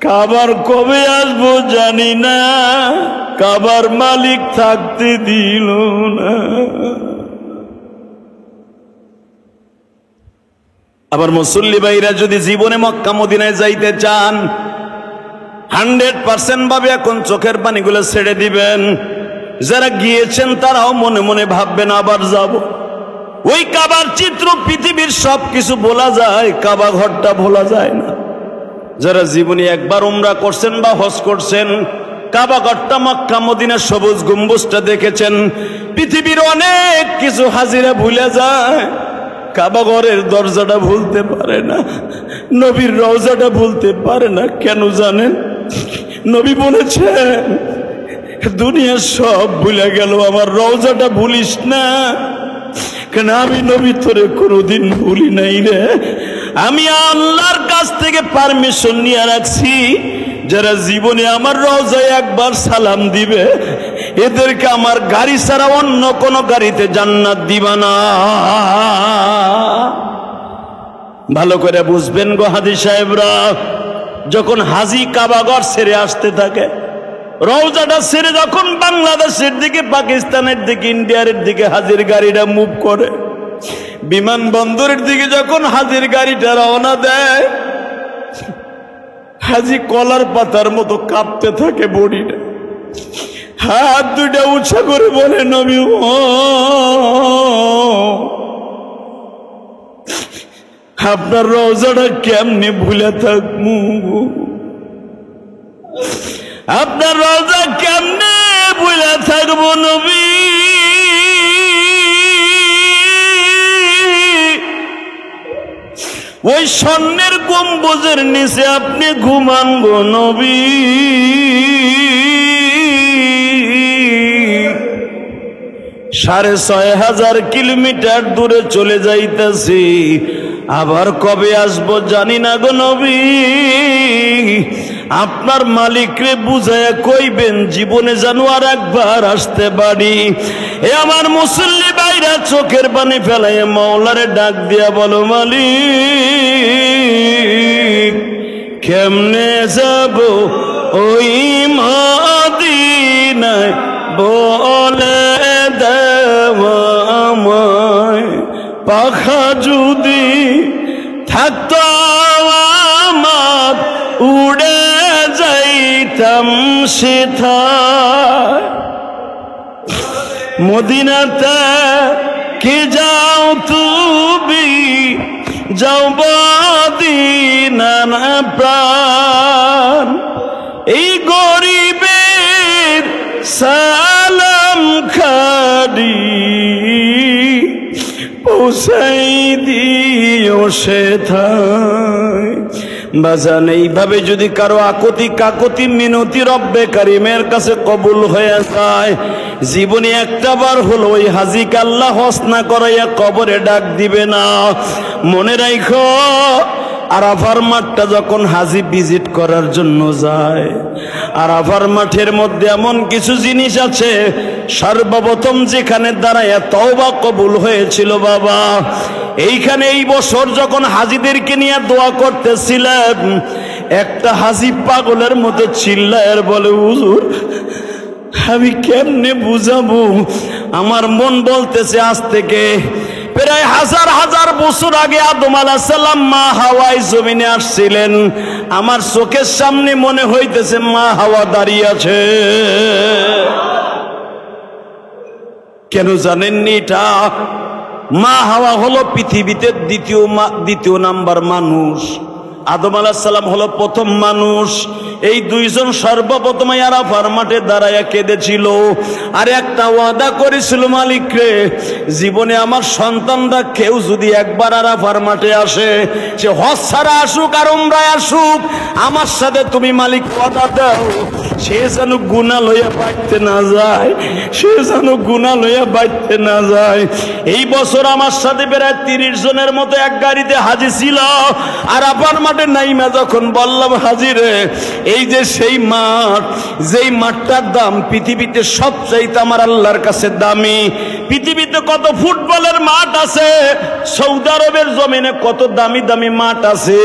কাবার কবে আসবো জানি না, কাবার মালিক থাকতে দিল না। আবার মুসল্লি ভাইরা যদি জীবনে মক্কা মদিনায় যাইতে চান 100% ভাবে এখন চোখের পানিগুলো ছেড়ে দিবেন। যারা গিয়েছেন তারাও মনে মনে ভাববেন আবার যাব। ওই কাবার চিত্র পৃথিবীর সবকিছু বলা যায়, কাবা ঘরটা ভোলা যায় না। যারা জীবনে একবার উমরা করছেন বা হজ করছেন, কাবা ঘরটা মক্কা মদিনার সবুজ গম্বুজটা দেখেছেন, পৃথিবীর অনেক কিছু হাজিরা ভুলে যায়, কাবা ঘরের দরজাটা ভুলতে পারে না, নবীর রওজাটা ভুলতে পারে না। কেন জানেন? নবী বলেছেন দুনিয়ার সব ভুলে গেল, আমার রওজাটা ভুলিস না, কেন আমি নবী তোরে কোনোদিন ভুলি নাই রে। আমি আল্লাহর কাছ থেকে পারমিশন নিয়ে রাখছি, যারা জীবনে আমার রওজায় একবার সালাম দিবে এদেরকে আমার গাড়ি ছাড়া অন্য কোন গাড়িতে জান্নাত দিবা না। ভালো করে বুঝবেন গো হাজী সাহেবরা, যখন হাজী কাবাঘর ছেড়ে আসতে থাকে, রওজাটা ছেড়ে যখন বাংলাদেশের দিকে, পাকিস্তানের দিকে, ইন্ডিয়ার দিকে হাজির গাড়িটা মুভ করে, বিমানবন্দরের দিকে যখন হাজির গাড়িটা রওনা দেয়, হাজি কলার পাতার মতো কাঁপতে থাকে বডিটা, হাত দুইটা উঁচা করে বলে নবী আপনার রওজাটা কেমনে ভুলে থাকবো, আপনার রওজা কেমনে ভুলে থাকবো নবী। ওই স্বর্ণের গম্বুজের নিচে আপনি ঘুমান গো নবী, 6500 কিলোমিটার দূরে চলে যাইতেছি, আবার কবে আসবো জানি না গো নবী। আপনার মালিকরে বুঝায়া কইবেন জীবনে যেন আর একবার আসতে পারি। এ আমার মুসল্লি ভাইরা চোখের পানি ফেলায় মাওলারে ডাক দিয়া বলো মালিক কেমনে যাব ওই মদিনায় বলে দে পাখা যদি থাকতো আমার উড়ে যাইতাম সেথায়। মদিনাতে কে যাও তুমি, যাও মদিনা না প্রাণ। এই গরিবের সালাম খানি পৌঁছাই দিও সেথায়। বাজান এইভাবে যদি কারো আকুতি কাকুতি মিনতি রব্বে কারিমের কাছে কবুল হয়ে যায়, জীবনে একটা বার হলো ওই হাজিকে আল্লাহ হজ না করাইয়া কবরে ডাক দিবে না। মনে রাখো, আরাফার মাঠটা যখন হাজি ভিজিট করার জন্য যায়, আরাফার মাঠের মধ্যে এমন কিছু জিনিস আছে, সর্বপ্রথম যেখানে দাঁড়ায় তওবা কবুল হয়েছিল বাবা, এইখানে এই বছর যখন হাজিদেরকে নিয়ে দোয়া করতেছিলেন, একটা হাজি পাগলের মতো চিল্লায় বলে, হুজুর আমি কেমনে বুঝাবো, আমার মন বলতেছে আজ থেকে প্রায় হাজার হাজার বছর আগে আদম আলাইহিস সালাম মা হাওয়ায় জমিনে আসছিলেন, আমার চোখের সামনে মনে হইতেছে মা হাওয়া দাঁড়িয়ে আছে। কেন জানেননি এটা? মা হাওয়া হলো পৃথিবীতে দ্বিতীয় নাম্বার মানুষ, আদম আলাইহিস সালাম হলো প্রথম মানুষ। এই দুইজন সর্বপ্রথম আরাফার মাঠে দাঁড়ায়া কেঁদেছিল আর একটা ওয়াদা করেছিল, মালিক রে, জীবনে আমার সন্তানরা কেউ যদি একবার আরাফার মাঠে আসে, সে হজ ছাড়া আসুক আর উমরায় আসুক, আমার সাথে তুমি মালিক ওয়াদা দাও, সে যেন গুনাহ লইয়া বাইতে না যায়, সে যেন গুনাহ লইয়া বাইতে না যায়। এই বছর আমার সাথে প্রায় 30 জনের মতো এক গাড়িতে হাজি ছিল। আরাফার মাঠে নাইমা যখন বললাম, হাজি রে, এই যে সেই মাঠ, যেই মাঠটার দাম পৃথিবীতে সবচাইতে আমার আল্লাহর কাছে দামি। পৃথিবীতে কত ফুটবলের মাঠ আছে, সৌদি আরবের জমিনে কত দামি দামি মাঠ আছে,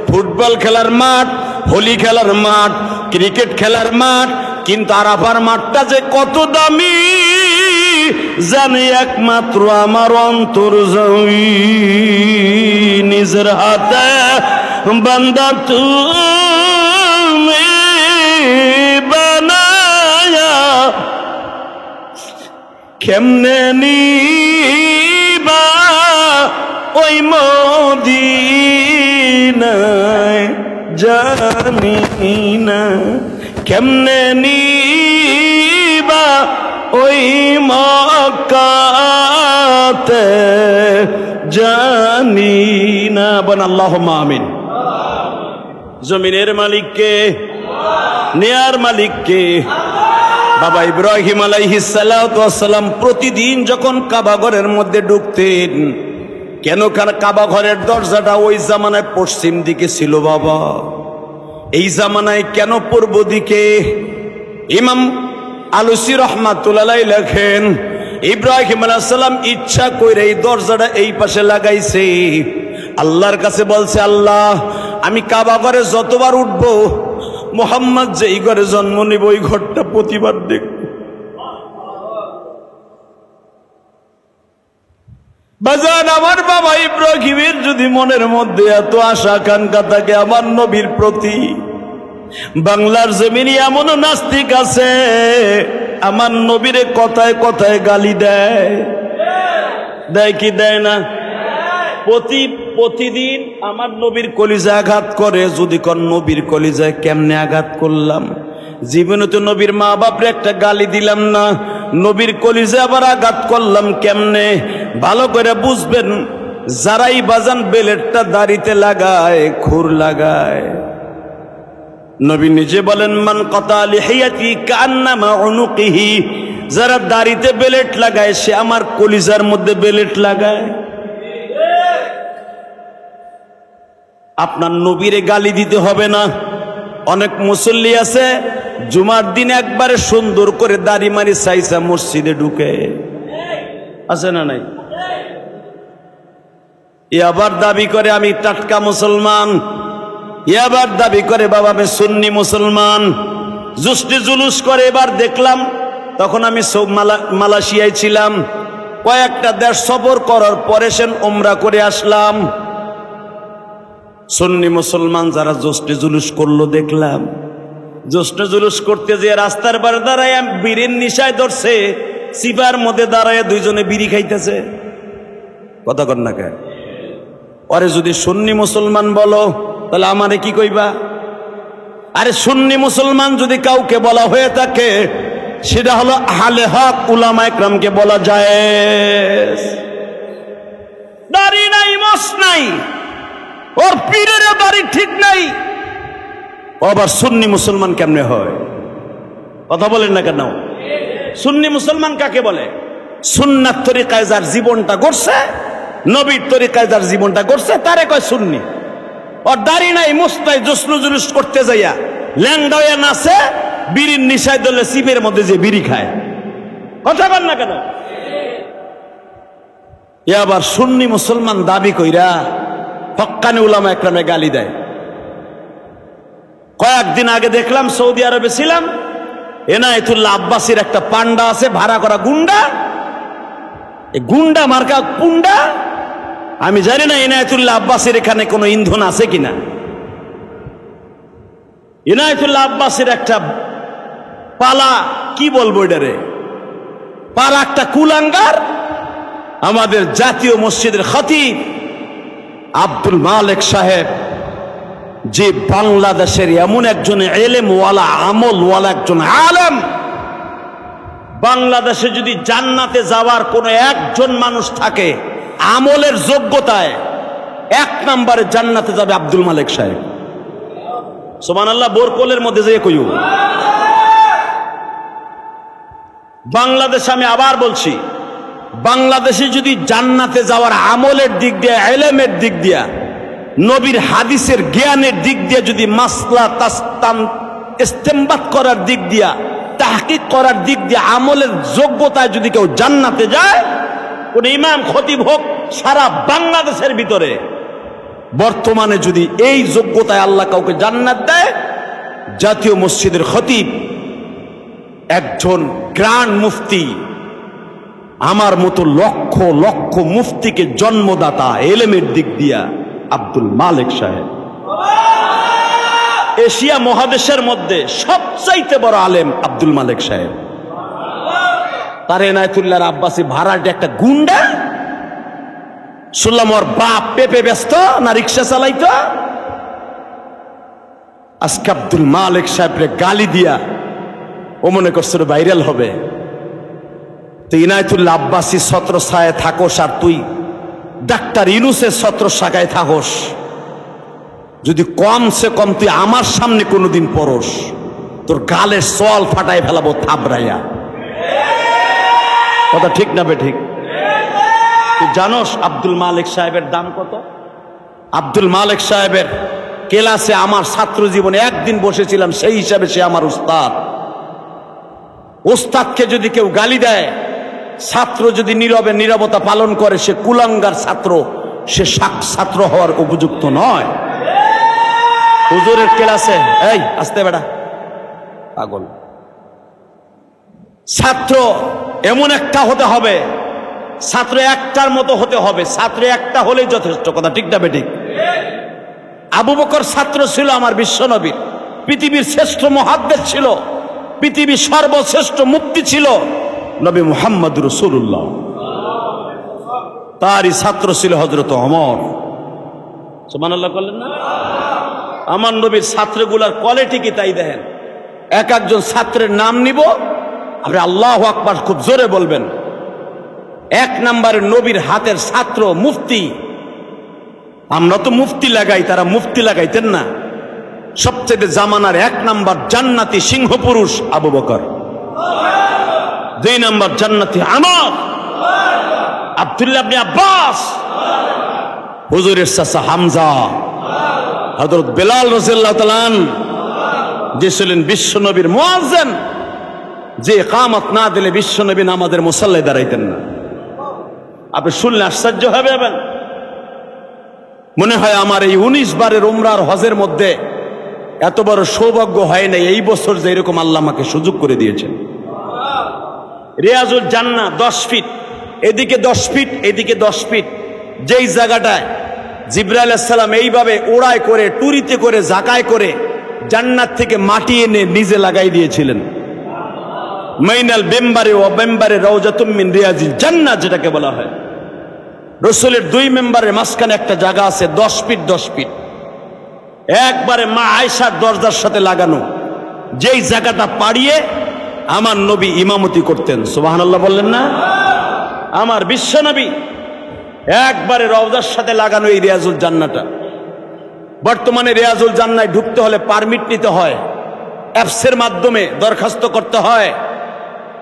ফুটবল খেলার মাঠ, হোলি খেলার মাঠ, ক্রিকেট খেলার মাঠ, কিন্তু আরাফার মাঠটা যে কত দামি জানি একমাত্র আমার অন্তর জমি। নিজের হাতে বান্দা তুমি বানায়া কেমনে নিবা ওই মদিনায় জানি না, কেমনে নিবা ওই মক্কাতে জানি না। বল আল্লাহুম্মা আমিন। জমিনের মালিককে, নেয়ার মালিককে। বাবা ইব্রাহিম আলাইহিস সালাতু ওয়াস সালাম প্রতিদিন যখন কাবা ঘরের মধ্যে ঢুকতেন, কেন কাবা ঘরের দরজাটা ওই জামানায় পশ্চিম দিকে ছিল বাবা, এই জামানায় কেন পূর্ব দিকে? ইমাম আলুসি রহমাতুল্লাহ আলাইহি লেখেন, ইব্রাহিম আলাইহিস সালাম ইচ্ছা কইরা এই দরজাটা এই পাশে লাগাইছে। আল্লাহর কাছে বলছে, আল্লাহ আমি কাবা ঘরে যতবার উঠবো, মুহাম্মদ যেই ঘরে জন্ম নিব ওই ঘরটা প্রতিবার দেখব। বাজান, আমার বাবা ইব্রাহিমের যদি মনের মধ্যে এত আশা আকাঙ্ক্ষা থাকে আমার নবীর প্রতি, বাংলার জমিনে এমন নাস্তিক আছে আমার নবীরে কথায় কথায় গালি দেয়, দেয় কি দেয় না? প্রতিদিন আমার নবীর কলিজায় আঘাত করে। যদি কোন নবীর কলিজায় কেমনে আঘাত করলাম, জীবনে তো নবীর মা বাপরে একটা গালি দিলাম না, নবীর কলিজায় আবার আঘাত করলাম কেমনে? ভালো করে বুঝবেন, যারাই বাজান বেলেটটা দাড়িতে লাগায়, খুর লাগায়, নবী নিজে বলেন, মান কাতা লিহিয়াতি কান্নামা উনুকিহি, যারা দাড়িতে বেলেট লাগায় সে আমার কলিজার মধ্যে বেলেট লাগায়। আপনার নবীরে গালি দিতে হবে না। অনেক মুসল্লি আছে জুমার দিন একবারে সুন্দর করে দাড়ি মারি সাইসা মসজিদে ঢুকে, আছে না নাই? আবার দাবি করে আমি টাটকা মুসলমান, আবার দাবি করে বাবা আমি সুন্নি মুসলমান, জুস্তি জুলুস করে। এবার দেখলাম, তখন আমি মালয়েশিয়ায় ছিলাম, কয়েকটা দেশ সফর করার পরে সেন উমরা করে আসলাম। সুন্নি মুসলমান যারা জোস্টে জুলুস করলো দেখলাম, জোস্টে জুলুস করতে যে রাস্তার বার দাঁড়ায় বীরের নিশায় ধরছে, সিপার মধ্যে দাঁড়ায় দুইজনে বিড়ি খাইতেছে। কথা কর না কে? আরে যদি সুন্নি মুসলমান বলো তাহলে আমারে কি কইবা? আরে সুন্নি মুসলমান যদি কাউকে বলা হয়ে থাকে সেটা হলো আহলে হক উলামা ইকরামকে বলা যায়। দাড়ি নাই, মস নাই, ওর পীরের দাড়ি ঠিক নাই, আবার সুন্নি মুসলমান কেমনে হয়? কথা বলেন না কেন? সুন্নি মুসলমান কাকে বলে? সুন্নাত তরিকায় যার জীবনটা গড়ছে, নবীর তরিকায় যার জীবনটা গড়ছে তারে কয় সুন্নি। ওর দাড়ি নাই, মুস নাই, জসলু জুলুস করতে যাইয়া ল্যাংড়া হয়ে নাচে, বিড়ির নিশায় দলে সিপের মধ্যে যে বিড়ি খায়। কথা বল না কেন? এ আবার সুন্নি মুসলমান দাবি কইরা হক্কানি উলামা একরামে গালি দেয়। কয়েকদিন আগে দেখলাম, সৌদি আরবে ছিলাম, এনায়েতুল্লাহ আব্বাসীর একটা পান্ডা আছে, ভাড়া করা গুন্ডা, এই গুন্ডা মার্কা পুন্ডা। আমি জানি না এনায়েতুল্লাহ আব্বাসীর এখানে কোনো ইন্ধন আছে কিনা। এনায়েতুল্লাহ আব্বাসীর একটা পালা, কি বলবো এটারে, পালা একটা কুলাঙ্গার আমাদের জাতীয় মসজিদের খতিব আব্দুল মালেক সাহেব, যে বাংলাদেশের এমন একজন এলেমওয়ালা আমলওয়ালা একজন আলেম, বাংলাদেশে যদি জান্নাতে যাওয়ার কোনো একজন মানুষ থাকে আমলের যোগ্যতায়, এক নম্বরে জান্নাতে যাবে আব্দুল মালেক সাহেব। সুবহানাল্লাহ, বোরকলের মধ্যে যেয়ে কইও। বাংলাদেশ, আমি আবার বলছি, বাংলাদেশে যদি জান্নাতে যাওয়ার আমলের দিক দিয়ে, ইলমের দিক দিয়া, নবীর হাদিসের জ্ঞানের দিক দিয়ে, যদি মাসলা তাস্তান ইস্তেমবাত করার দিক দিয়া, তাহকিক করার দিক দিয়ে, আমলের যোগ্যতায় যদি কেউ জান্নাতে যায়, কোন ইমাম খতিব হোক সারা বাংলাদেশের ভিতরে, বর্তমানে যদি এই যোগ্যতায় আল্লাহ কাউকে জান্নাত দেয়, জাতীয় মসজিদের খতিব একজন গ্র্যান্ড মুফতি, আমার মতো লক্ষ লক্ষ মুফতিকে জন্মদাতা এলেমের দিক দিয়া আব্দুল মালেক সাহেব। এশিয়া মহাদেশের মধ্যে সবচাইতে বড় আলেম আব্দুল মালেক সাহেব। তার এনায়েতুল্লাহ আব্বাসী ভাড়াটে একটা গুন্ডা, শুনলাম ওর বাপ পেপে ব্যস্ত না রিক্সা চালাইতো, আজকে আব্দুল মালেক সাহেবরে গালি দিয়া ও মনে করছিল ভাইরাল হবে। তো ইনায়েতুল্লাহ আব্বাসী ছত্র ছায় থাকোস, আর তুই ডাক্তার ইউনূসের ছত্র শাখায় থাকোস, যদি কমসে কম তুই আমার সামনে কোনোদিন পড়স, তোর গালের সোয়াল ফাটাই ফেলাবো থাবড়াইয়া। কথা ঠিক না বে ঠিক? তুই জানোস আব্দুল মালেক সাহেবের দাম কত? আব্দুল মালেক সাহেবের ক্লাসে আমার ছাত্র জীবনে একদিন বসেছিলাম, সেই হিসাবে সে আমার উস্তাদ। উস্তাদকে যদি কেউ গালি দেয়, ছাত্র যদি নীরবে নীরবতা পালন করে, সে কুলাঙ্গার ছাত্র, সে ছাত্র হওয়ার উপযুক্ত নয়। হুজুরের ক্লাসে এই আসতে বেড়া পাগল, ছাত্র এমন একটা হতে হবে, ছাত্র একটার মতো হতে হবে, ছাত্র একটা হলেই যথেষ্ট। কথা ঠিক না বেঠিক? আবু বকর ছাত্র ছিল আমার বিশ্বনবীর, পৃথিবীর শ্রেষ্ঠ মুহাদ্দিস ছিল, পৃথিবীর সর্বশ্রেষ্ঠ মুফতি ছিল নবী মুহাম্মদ রাসূলুল্লাহ। তারই ছাত্র ছিল হযরত ওমর। সুবহানাল্লাহ বললেন না? আমার নবীর ছাত্রগুলার কোয়ালিটি কি তাই দেখেন। এক একজন ছাত্রের নাম নিব, আপনি আল্লাহু আকবার খুব জোরে বলবেন। এক নম্বরে নবীর হাতের ছাত্র মুফতি। আমরা তো মুফতি লাগাই, তারা মুফতি লাগাইতেন না। সবচেয়ে জামানার এক নাম্বার জান্নাতি সিংহ পুরুষ আবু বকর, দুই নাম্বার জান্নাতি আমর, আব্দুল্লাহ ইবনে আব্বাস, হুজুরের চাচা হামজা, হযরত বেলাল রাদিয়াল্লাহু তাআলা আনহু, যে ছিলেন বিশ্বনবীর মুয়াজ্জিন, যে ইকামত না দিলে বিশ্বনবী নামাজের মুসাল্লায় দাঁড়াইতেন না। আপনি শুনলে আশ্চর্য হবেন। মনে হয় আমার এই 19 বারের উমরার হজের মধ্যে এত বড় সৌভাগ্য হয় নাই এই বছর যে এরকম আল্লাহ আমাকে সুযোগ করে দিয়েছেন। রিয়াজুল জান্নাহ 10 ফিট এদিকে 10 ফিট, এদিকে 10 ফিট। যেই জায়গাটায় জিবরাইল আলাইহিস সালাম এইভাবে ওড়ায় করে, টুরিতে করে, জাকায় করে জান্নাত থেকে মাটি এনে নিজে লাগাই দিয়েছিলেন। মাইনাল মেম্বারে ও মেম্বারে রাউজাতুম মিন রিয়াজিল জান্নাহ, যেটাকে বলা হয়। রসুলের 2 মেম্বারের মাঝখানে একটা জায়গা আছে 10 ফিট 10 ফিট, একবারে মা আয়েশার দরজার সাথে লাগানো। যেই জায়গাটা পাড়িয়ে আমার নবী ইমামতি করতেন। সুবহানাল্লাহ বললেন না? আমার বিশ্ব নবী একবারে রওজার সাথে লাগানো এই রিয়াজুল জান্নাহটা। বর্তমানে রিয়াজুল জান্নায় ঢুকতে হলে পারমিট নিতে হয়, অ্যাপসের মাধ্যমে দরখাস্ত করতে হয়।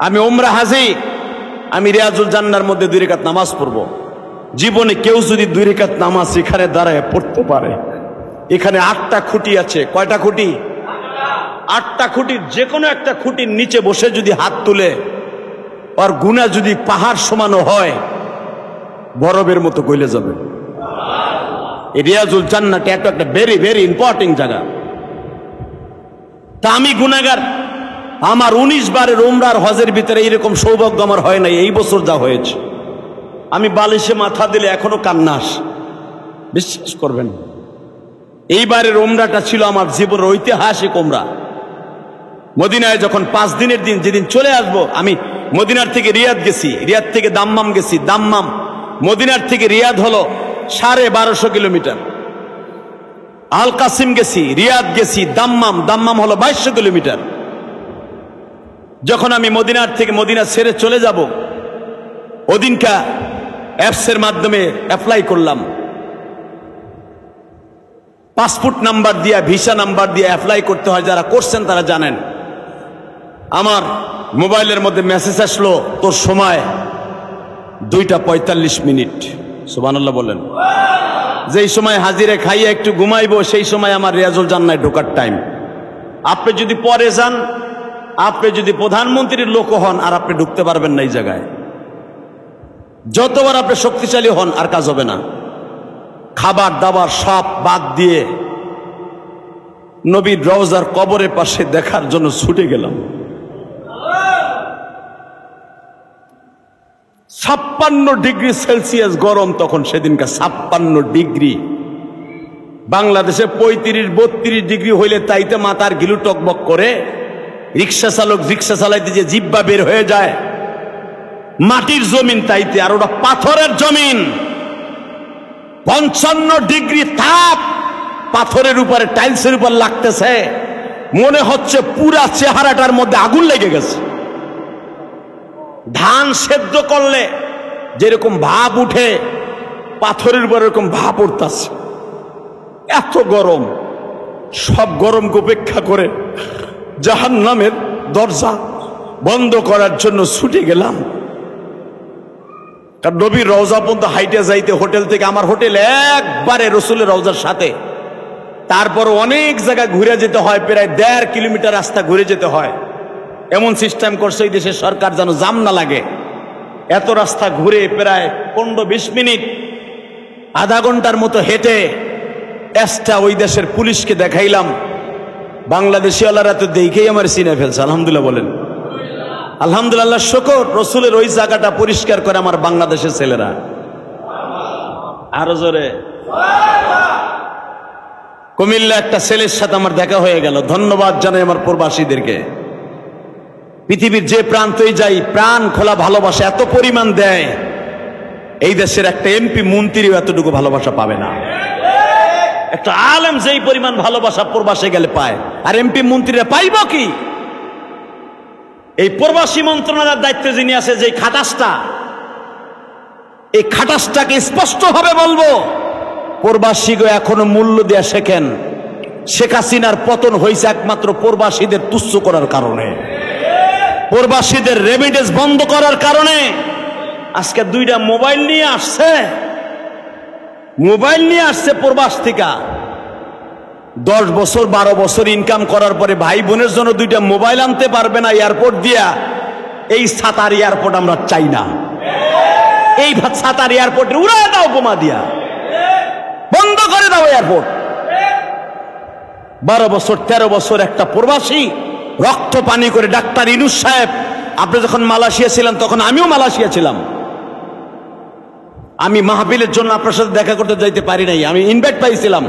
আমি উমরা হাজি, আমি রিয়াজুল জান্নার মধ্যে 2 রাকাত নামাজ পড়ব। জীবনে কেউ যদি 2 রাকাত নামাজ এখানে দাঁড়ায় পড়তে পারে, এখানে 8টা খুঁটি আছে। কয়টা খুঁটি? 8টা খুঁটির যে কোনো একটা খুঁটির নিচে বসে যদি হাত তুলে আর গুনাহ যদি পাহাড় সমানো হয়, বরফের মতো গলে যাবে। এই রিয়াজুল জান্নাহটা একটা ভেরি ভেরি ইম্পর্টেন্ট জায়গা। তা আমি গুনাহগার, আমার 19 বারের উমরার হজের ভিতরে এইরকম সৌভাগ্য আমার হয় নাই। এই বছর যা হয়েছে, আমি বালিশে মাথা দিলে এখনো কান্না আসে, বিশ্বাস করবেন। এইবারের উমরাটা ছিল আমার জীবনের ঐতিহাসিক উমরা। মদিনায় যখন 5 দিনের দিন, যেদিন চলে আসবো, আমি মদিনার থেকে রিয়াদ গেছি, রিয়াদ থেকে দাম্মাম গেছি, দাম্মাম মদিনার থেকে রিয়াদ হলো 1250 কিলোমিটার। আল কাসিম গেছি, রিয়াদ গেছি, দাম্মাম, দাম্মাম হলো 2200 কিলোমিটার। যখন আমি মদিনার থেকে মদিনা ছেড়ে চলে যাব, ওদিনকা অ্যাপসের মাধ্যমে অ্যাপ্লাই করলাম। পাসপোর্ট নাম্বার দিয়া, ভিসা নাম্বার দিয়ে অ্যাপ্লাই করতে হয়, যারা করছেন তারা জানেন। আমার মোবাইলের মধ্যে মেসেজ আসলো, তোর সময় 2:45। সুবহানাল্লাহ বলেন। যেই সময় হাজিরে খাইয়ে একটু ঘুমাইবো, সেই সময় আমার রিয়াজুল জান্নায় ঢোকার টাইম। আপনি যদি পরে যান, আপনি যদি প্রধানমন্ত্রীর লোক হন, আর আপনি ঢুকতে পারবেন না এই জায়গায়। যতবার আপনি শক্তিশালী হন, আর কাজ হবে না। খাবার দাবার সব বাদ দিয়ে নবীর রওজার কবরের পাশে দেখার জন্য ছুটে গেলাম। 56 ডিগ্রি সেলসিয়াস গরম তখন, সেদিনকার 56 ডিগ্রি। বাংলাদেশে 35-32 ডিগ্রি হইলে তাইতে মাথার গিলু টকবক করে। রিক্সা চালক রিক্সা চালাইতে যে জিব্বা বের হয়ে যায়। মাটির জমিন তাইতে, আর ওটা পাথরের জমিন। 55 ডিগ্রি তাপ পাথরের উপরে, টাইলসের উপর লাগতেছে। মনে হচ্ছে পুরা চেহারাটার মধ্যে আগুন লেগে গেছে। ধান সেদ্ধ করলে যেরকম ভাপ উঠে, পাথরের উপর এরকম ভাপ উঠতেছে। এত গরম। সব গরমকে উপেক্ষা করে জাহান্নামের দরজা বন্ধ করার জন্য ছুটে গেলাম। কারণ নবীর রওজা পর্যন্ত হাইটে যাইতে, হোটেল থেকে, আমার হোটেল একবারে রসুলের রওজার সাথে, তারপর অনেক জায়গায় ঘুরে যেতে হয়, প্রায় 1.5 কিলোমিটার রাস্তা ঘুরে যেতে হয়। এমন সিস্টেম করছে এই দেশের সরকার যেন জাম না লাগে। এত রাস্তা ঘুরে প্রায় 15-20 মিনিট, আধা ঘন্টার মতো হেঁটে এসটা ওই দেশের পুলিশকে দেখাইলাম। বাংলাদেশি ওয়ালারা তো দেখেই আমার চিনে ফেলছে। আলহামদুলিল্লাহ বলেন। আলহামদুলিল্লাহ, শুকর। রসুলের ওই জায়গাটা পরিষ্কার করে আমার বাংলাদেশের ছেলেরা। আরো জোরে। কুমিল্লা একটা ছেলের সাথে আমার দেখা হয়ে গেল। ধন্যবাদ জানাই আমার প্রবাসীদেরকে। পৃথিবীর যে প্রান্তেই যাই, প্রাণ খোলা ভালোবাসা এত পরিমাণ দেয়, এই দেশের একটা এমপি মন্ত্রীও এতটুকু ভালোবাসা পাবে না। একটা আলেম যেই পরিমাণ ভালোবাসা প্রবাসে গেলে পায়, আর এমপি মন্ত্রীরা পাইব কি? এই প্রবাসী মন্ত্রণালয়ের দায়িত্বে যিনি আছে, যে খাটাসটা, এই খাটাসটাকে স্পষ্ট ভাবে বলবো, প্রবাসীকে এখনো মূল্য দেয়া শেখেন। শেখ হাসিনার পতন হয়েছে একমাত্র প্রবাসীদের তুচ্ছ করার কারণে, প্রবাসীদের রেমিটেন্স বন্ধ করার কারণে। আজকে 2টা মোবাইল নিয়ে আসছে, প্রবাস থেকে। 10 বছর 12 বছর ইনকাম করার পরে ভাই বোনের জন্য 2টা মোবাইল আনতে পারবে না এয়ারপোর্ট দিয়া। এই সাতার এয়ারপোর্ট আমরা চাই না। এই সাতার এয়ারপোর্টে উড়ায় দাও বোমা দিয়া, বন্ধ করে দাও এয়ারপোর্ট। 12 বছর 13 বছর একটা প্রবাসী রক্ত পানি করে। ডাক্তার ইনুস সাহেব, আপনি যখন মালয়েশিয়া ছিলেন তখন আমিও মালয়েশিয়া ছিলাম। আমি মাহফিলের জন্য আপনার সাথে দেখা করতে যাইতে পারি নাই, আমি ইনভাইট পাইছিলাম,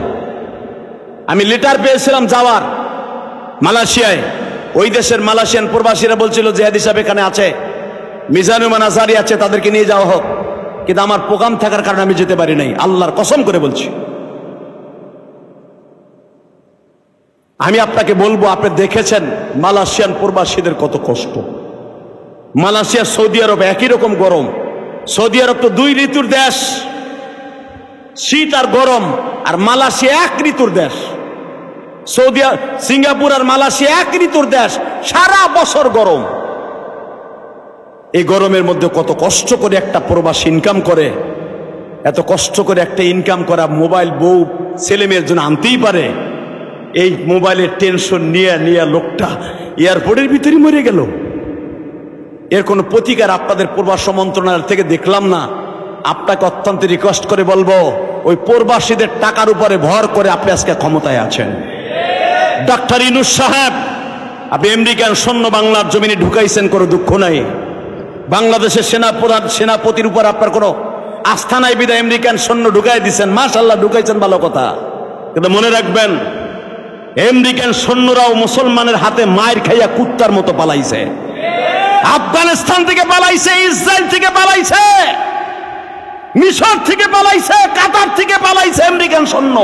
আমি লেটার পেয়েছিলাম যাওয়ার মালয়েশিয়ায়। ওই দেশের মালয়েশিয়ান প্রবাসীরা বলছিল জিহাদি সাহেব এখানে আছে, মিজানুমান আজহারি আছে, তাদেরকে নিয়ে যাওয়া হোক, কিন্তু আমার প্রোগ্রাম থাকার কারণে আমি যেতে পারি নাই, আল্লাহর কসম করে বলছি। আমি আপনাকে বলবো, আপনি দেখেছেন মালয়েশিয়ান প্রবাসীদের কত কষ্ট। মালয়েশিয়া সৌদি আরব একই রকম গরম। সৌদি আরব তো 2 ঋতুর দেশ, শীত আর গরম, আর মালয়েশিয়া 1 ঋতুর দেশ। সৌদি সিঙ্গাপুর আর মালয়েশিয়া 1 ঋতুর দেশ, সারা বছর গরম। এই গরমের মধ্যে কত কষ্ট করে একটা প্রবাসী ইনকাম করে, এত কষ্ট করে একটা ইনকাম করা মোবাইল বউ ছেলে মেয়ের জন্য আনতেই পারে। এই মোবাইলের টেনশন নিয়ে নিয়ে লোকটা এয়ারপোর্টের ভিতরে মরে গেল। এর কোনো প্রতিকার আপনাদের প্রবাস মন্ত্রণালয় থেকে দেখলাম না। আপনাকে অত্যন্ত রিকোয়েস্ট করে বলবো, ওই প্রবাসীদের টাকার উপরে ভর করে আপনি আজকে ক্ষমতায় আছেন। ডক্টর ইউনূস সাহেব, আপনি আমেরিকান সৈন্য বাংলার জমিনে ঢুকাইছেন, কোনো দুঃখ নাই। বাংলাদেশের সেনাপতির উপর আপনার কোনো আস্থা নাই বিধায় আমেরিকান সৈন্য ঢুকাই দিচ্ছেন, মাশাআল্লাহ ঢুকাইছেন, ভালো কথা। কিন্তু মনে রাখবেন, আমেরিকান সৈন্যরাও মুসলমানের হাতে মায়ের খাইয়া কুত্তার মতো পালাইছে। আফগানিস্তান থেকে পালাইছে, ইসরায়েল থেকে পালাইছে, মিশর থেকে পালাইছে, কাতার থেকে পালাইছে আমেরিকান সৈন্য।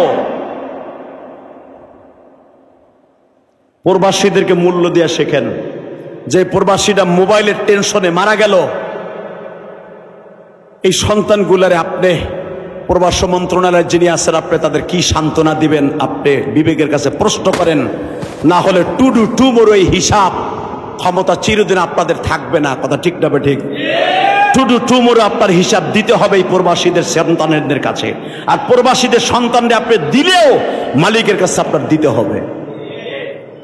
প্রবাসীদেরকে মূল্য দিয়ে শেখেন। যে প্রবাসীরা মোবাইলের টেনশনে মারা গেল, এই সন্তানগুলারে আপনি প্রবাস মন্ত্রণালয়ের যিনি আছেন, আপনি তাদের কি সান্ত্বনা দিবেন? আপনি বিবেকের কাছে প্রশ্ন করেন, না হলে টুডু টুমোর এই হিসাব ক্ষমতা চিরদিন আপনাদের থাকবে না। কথা ঠিক না ঠিক? টুডু টুমোর আপনার হিসাব দিতে হবে এই প্রবাসীদের সন্তানদের কাছে, আর প্রবাসীদের সন্তানদের আপনি দিলেও মালিকের কাছে আপনার দিতে হবে।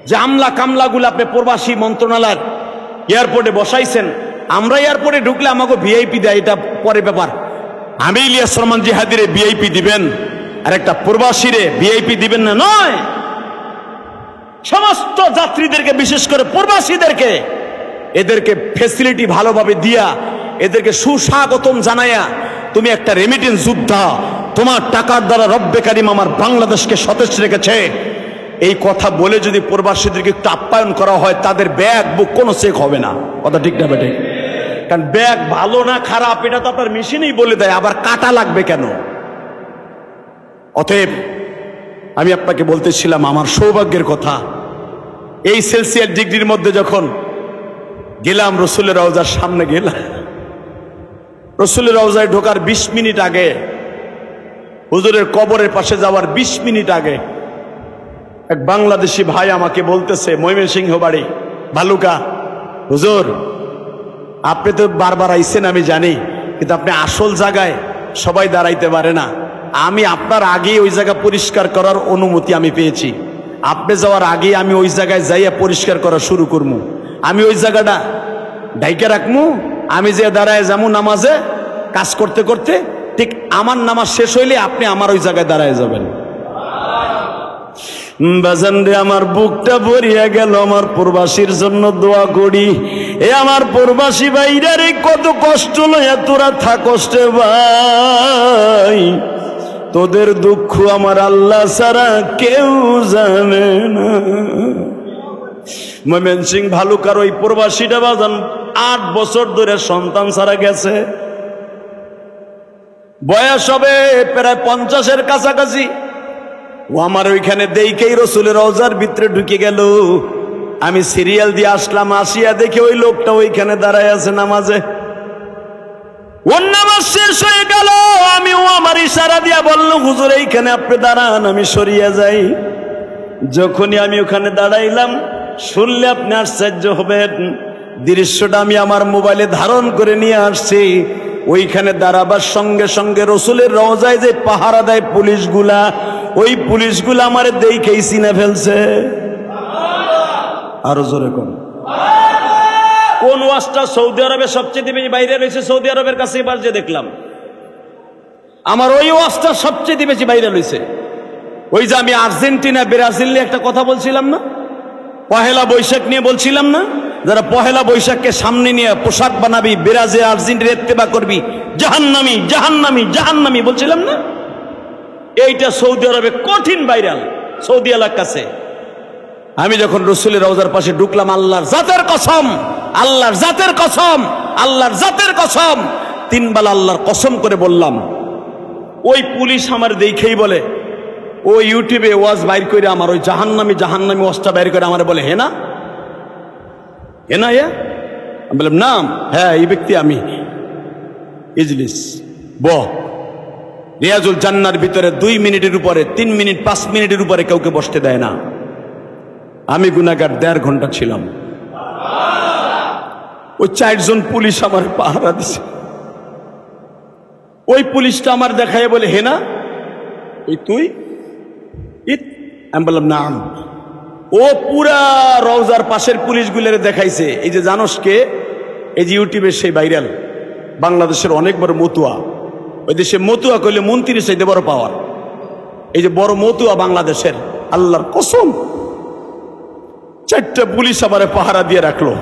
যে আমলা কামলাগুলো আপনি প্রবাসী মন্ত্রণালয়ের এয়ারপোর্টে বসাইছেন, আমরা এয়ারপোর্টে ঢুকলে আমাকে ভিআইপি দেয়, এটা পরে ব্যাপার। আমি ইলিয়াস রহমান জিহাদিরে ভিআইপি দিবেন আর একটা প্রবাসীরে ভিআইপি দিবেন না, নয়। সমস্ত যাত্রীদেরকে, বিশেষ করে প্রবাসীদেরকে, এদেরকে ফেসিলিটি ভালোভাবে দিয়া, এদেরকে সুস্বাগতম জানাইয়া, তুমি একটা রেমিটেন্স যোদ্ধা, তোমার টাকার দ্বারা রব্বে কারিম আমার বাংলাদেশকে সতেজ রেখেছে, এই কথা বলে যদি প্রবাসীদেরকে একটু আপ্যায়ন করা হয়, তাদের ব্যাগ বুক কোনো চেক হবে না। কথা ঠিক না বেটে? কারণ ব্যাগ ভালো না খারাপ এটা তো আপনার মেশিনেই বলে দেয়, আবার কাটা লাগবে কেন? অতএব আমি আপনাকে বলতেছিলাম, আমার সৌভাগ্যের কথা, এই সেলসিয়াস ডিগ্রির মধ্যে যখন গেলাম, রসুলের রওজার সামনে গেলাম, রসুলের রওজায় ঢোকার 20 মিনিট আগে, হুজুরের কবরের পাশে যাওয়ার 20 মিনিট আগে, এক বাংলাদেশি ভাই আমাকে বলতেছে, ময়মনসিংহ বাড়ি, ভালুকা, হুজুর আপনি তো বারবার আইছেন আমি জানি, কিন্তু আপনি আসল জায়গায় সবাই দাঁড়াইতে পারে না। আমি আপনার আগেই ওই জায়গা পরিষ্কার করার অনুমতি আমি পেয়েছি, আপনি যাওয়ার আগে আমি ওই জায়গায় যাইয়া পরিষ্কার করা শুরু করবো। আমি ওই জায়গাটা ঢাইকা রাখবো, আমি যে দাঁড়ায় যাবো নামাজে কাজ করতে করতে, ঠিক আমার নামাজ শেষ হইলে আপনি আমার ওই জায়গায় দাঁড়ায় যাবেন। বাজান রে, আমার বুকটা ভরিয়া গেল, আমার প্রবাসীর জন্য দোয়া করি। এ আমার প্রবাসী ভাইরা রে, কত কষ্ট লইয়া তোরা থাকস রে ভাই, তোদের দুঃখ আমার আল্লাহ ছাড়া কেউ জানে না। ময়মনসিংহ ভালুকার ওই প্রবাসীটা বাজান 8 বছর ধরে সন্তান ছাড়া গেছে, বয়স হবে প্রায় 50-এর কাছাকাছি। ও আমার ওইখানে দেখেই রসুলের রওজার ভিতরে ঢুকে গেল। আমি সিরিয়াল দিয়ে আসলাম, আসিয়া দেখে ওই লোকটা ওইখানে দাঁড়ায় আছে নামাজে। ওর নামাজ শেষ হয়ে গেল, আমিও আমার ইশারা দিয়া বললাম, হুজুর এইখানে আপনি দাঁড়ান, আমি সরিয়ে যাই। যখনই আমি ওখানে দাঁড়াইলাম, শুনলে আপনি আশ্চর্য হবেন, দৃশ্যটা আমি আমার মোবাইলে ধারণ করে নিয়ে আসছি। ওইখানে দাঁড়াবার সঙ্গে সঙ্গে রসুলের রওজায় যে পাহারা দেয় পুলিশগুলা, ওই পুলিশগুলা আমার দেখেই চিনে ফেলছে। আরো জোরে কোন ওয়াজটা সৌদি আরবে সবচেয়ে বেশি বাইরে রয়েছে? সৌদি আরবের কাছে এবার যে দেখলাম, আমার ওই ওয়াজটা সবচেয়ে বেশি বাইরে রয়েছে। ওই যে আমি আর্জেন্টিনা ব্রাজিল নিয়ে একটা কথা বলছিলাম না, পহেলা বৈশাখ নিয়ে বলছিলাম না, যারা পহেলা বৈশাখকে সামনে নিয়ে পোশাক বানাবি, ব্রাজে আর্জেন্টিনা ইত্তেবা করবি, জাহান্নামী জাহান্নামী জাহান্নামী বলছিলাম না? এইটা সৌদি আরবে কঠিন ভাইরাল, সৌদি এলাকার কাছে। আমি যখন রসুলের রওজার পাশে ঢুকলাম, আল্লাহর জাতের কসম, আল্লাহর জাতের কসম, আল্লাহর জাতের কসম, 3 বেলা আল্লাহর কসম করে বললাম, ওই পুলিশ আমার দেখেই বলে, ও ইউটিউবে ওয়াজ বাইর করে আমার ওই জাহান্নামী জাহান্নামী ওয়াজটা বাইর করে আমার বলে, হে না হে না ইয়া? আমি বললাম নাম, হ্যাঁ এই ব্যক্তি আমি। ইজলিস রিয়াজুল জান্নার ভিতরে 2 মিনিটের উপরে, 3 মিনিট 5 মিনিটের উপরে কাউকে বসতে দেয় না। আমি গুনাহগার 1.5 ঘন্টা ছিলাম। ওই 4 জন পুলিশ আমার পাহারা দিছে। ওই পুলিশটা আমার দেখায় বলে, হে না এই তুই? আমি বললাম নাম। ও পুরা রওজার পাশের পুলিশগুলোরে দেখাইছে, এই যে জানোস কে? এই যে ইউটিউবে সেই ভাইরাল, বাংলাদেশের অনেক বড় মতুয়া। ওই দেশে মতুয়া কইলে মন্ত্রীর চাইতে বড় পাওয়ার। এই যে বড় মতুয়া বাংলাদেশের, আল্লাহর কসম 4টা পুলিশ আমারে পাহারা দিয়ে রাখলো।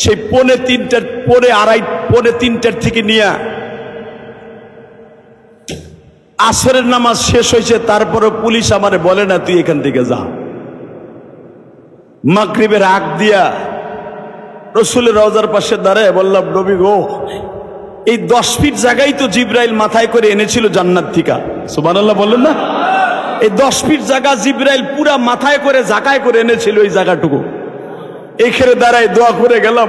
সেই পৌনে 3টার থেকে নিয়ে আসরের নামাজ শেষ হয়েছে, তারপরে পুলিশ আমারে বলে না তুই এখান থেকে যা। মাগরিবের আগ দিয়া রসুলের রওজার পাশে দাঁড়ায় বললাম, নবী গো, এই 10 ফিট জায়গায় তো জিব্রাইল মাথায় করে এনেছিল জান্নাত থেকে। সুবহানাল্লাহ বললেন না? এই 10 ফিট জায়গা জিব্রাইল পুরা মাথায় করে জাকায় করে এনেছিল ওই জায়গাটুকু। এইখানে দাঁড়ায় দোয়া করে গেলাম,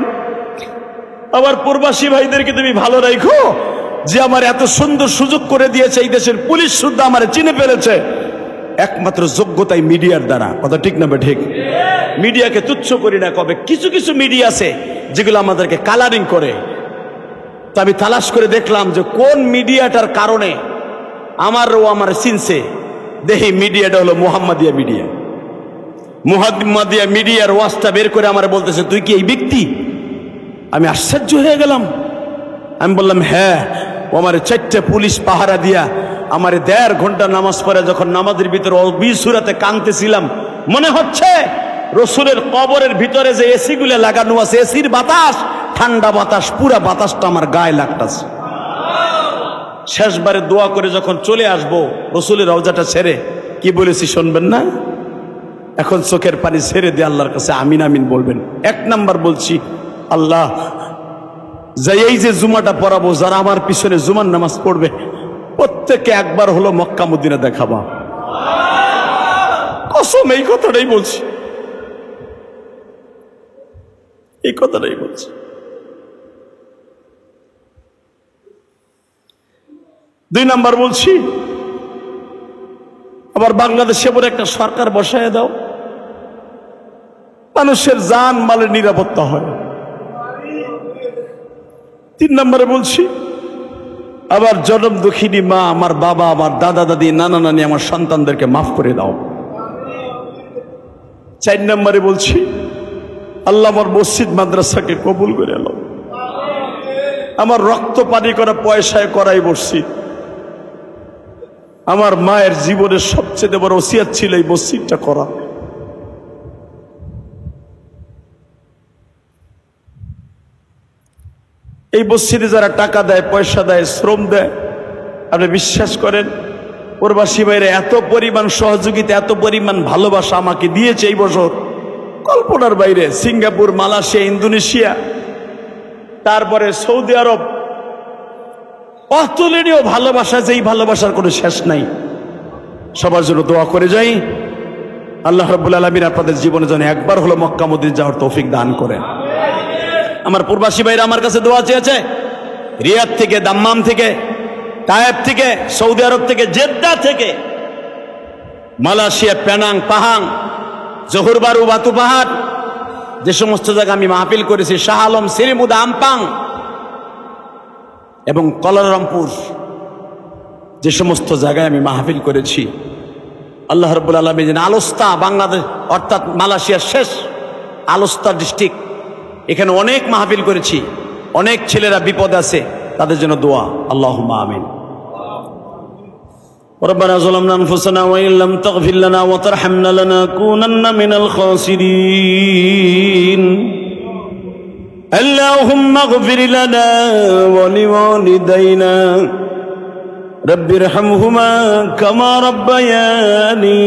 আবার প্রবাসী ভাইদেরকে তুমি ভালো রাখো, যে আমার এত সুন্দর সুযোগ করে দিয়েছে, এই দেশের পুলিশ শুদ্ধ আমার চিনে ফেলেছে একমাত্র যোগ্যতাই মিডিয়ার দ্বারা। কথা ঠিক না? ঠিক। মিডিয়াকে তুচ্ছ করি না, কবে কিছু কিছু মিডিয়া আছে যেগুলো আমাদেরকে কালারিং করে। তো আমি তালাশ করে দেখলাম যে কোন মিডিয়াটার কারণে আমার চিনছে। দেখি মিডিয়াটা হলো মুহাম্মাদিয়া মিডিয়া। মুহাম্মাদিয়া মিডিয়ার ওয়াজটা বের করে আমার বলতেছে, তুই কি এই ব্যক্তি? আমি আশ্চর্য হয়ে গেলাম। আমি বললাম হ্যাঁ। ও আমার 4টে পুলিশ পাহারা দিয়া আমার 1.5 ঘন্টা নামাজ পড়ে যখন নামাজের ভিতরে অবিসুরাতে কাঁদতেছিলাম, মনে হচ্ছে রসুলের কবরের ভিতরে যে এসি গুলো লাগানো আছে, এসির বাতাস, ঠান্ডা বাতাস, পুরা বাতাসটা আমার গায়ে লাগতেছে। শেষবারে দোয়া করে যখন চলে আসবো রসুলের রওজাটা ছেড়ে, কি বলেছি শুনবেন না? এখন চোখের পানি ছেড়ে দিয়ে আল্লাহর কাছে আমিন আমিন বলবেন। 1 নাম্বার বলছি, আল্লাহ যাই এই যে জুমাটা পড়াবো, যারা আমার পিছনে জুমার নামাজ পড়বে প্রত্যেককে একবার হলো মক্কা মদিনা দেখাবা। কসম এই কথাটাই বলছি, এই কথাটাই বলছি। 2 নাম্বার বলছি, আবার বাংলাদেশে বলে একটা সরকার বসায় দাও, মানুষের জান মালের নিরাপত্তা হয়। 3 নম্বরে বলছি, আবার জনম দুঃখিনী মা, আমার বাবা, আমার দাদা দাদি, নানা নানি, আমার সন্তানদেরকে মাফ করে দাও। 4 নম্বরে বলছি, আল্লাহ আমার মসজিদ মাদ্রাসাকে কবুল করে নাও। আমার রক্ত পানি করা পয়সায় করাই মসজিদ। আমার মায়ের জীবনের সবচেয়ে বড় ওসিয়ত ছিল এই মসজিদটা করা। এই মসজিদে যারা টাকা দেয়, পয়সা দেয়, শ্রম দেয়, আপনি বিশ্বাস করেন প্রবাসী ভাইরা এত পরিমাণ সহযোগিতা, এত পরিমাণ ভালোবাসা আমাকে দিয়েছে এই বছর, কল্পনার বাইরে। সিঙ্গাপুর, মালয়েশিয়া, ইন্দোনেশিয়া, তারপরে সৌদি আরব, অতুলনীয় ভালোবাসা, যেই ভালোবাসার কোনো শেষ নাই। সবার জন্য দোয়া করে যাই, আল্লাহ রাব্বুল আলামিন আপনাদের জীবনে যেন একবার হলো মক্কা মদিনা যাওয়ার তৌফিক দান করেন। আমার প্রবাসী ভাইরা আমার কাছে দোয়া চেয়েছে, রিয়াদ থেকে, দাম্মাম থেকে, তায়েব থেকে, সৌদি আরব থেকে, জেদ্দা থেকে, মালয়েশিয়া, পেনাং, পাহাং, জহুরবারু, বাতু পাহাড়, যে সমস্ত জায়গা আমি মাহফিল করেছি, শাহ আলম, সিরিমুদা, আমপাং এবং কলারামপুর, যে সমস্ত জায়গায় আমি মাহফিল করেছি, আল্লাহ রাব্বুল আলামিন যেন আলোস্তা, বাংলাদেশ অর্থাৎ মালয়েশিয়ার শেষ আলোস্তা ডিস্ট্রিক্ট, এখানে অনেক মাহফিল করেছি, অনেক ছেলেরা বিপদ আছে, তাদের জন্য দোয়া। আল্লাহুম্মা আমিন। ربنا ظلمنا أنفسنا وإن لم تغفر لنا وترحمنا لنكونن من الخاسرين اللهم اغفر لنا ولوالدينا رب ارحمهما كما ربياني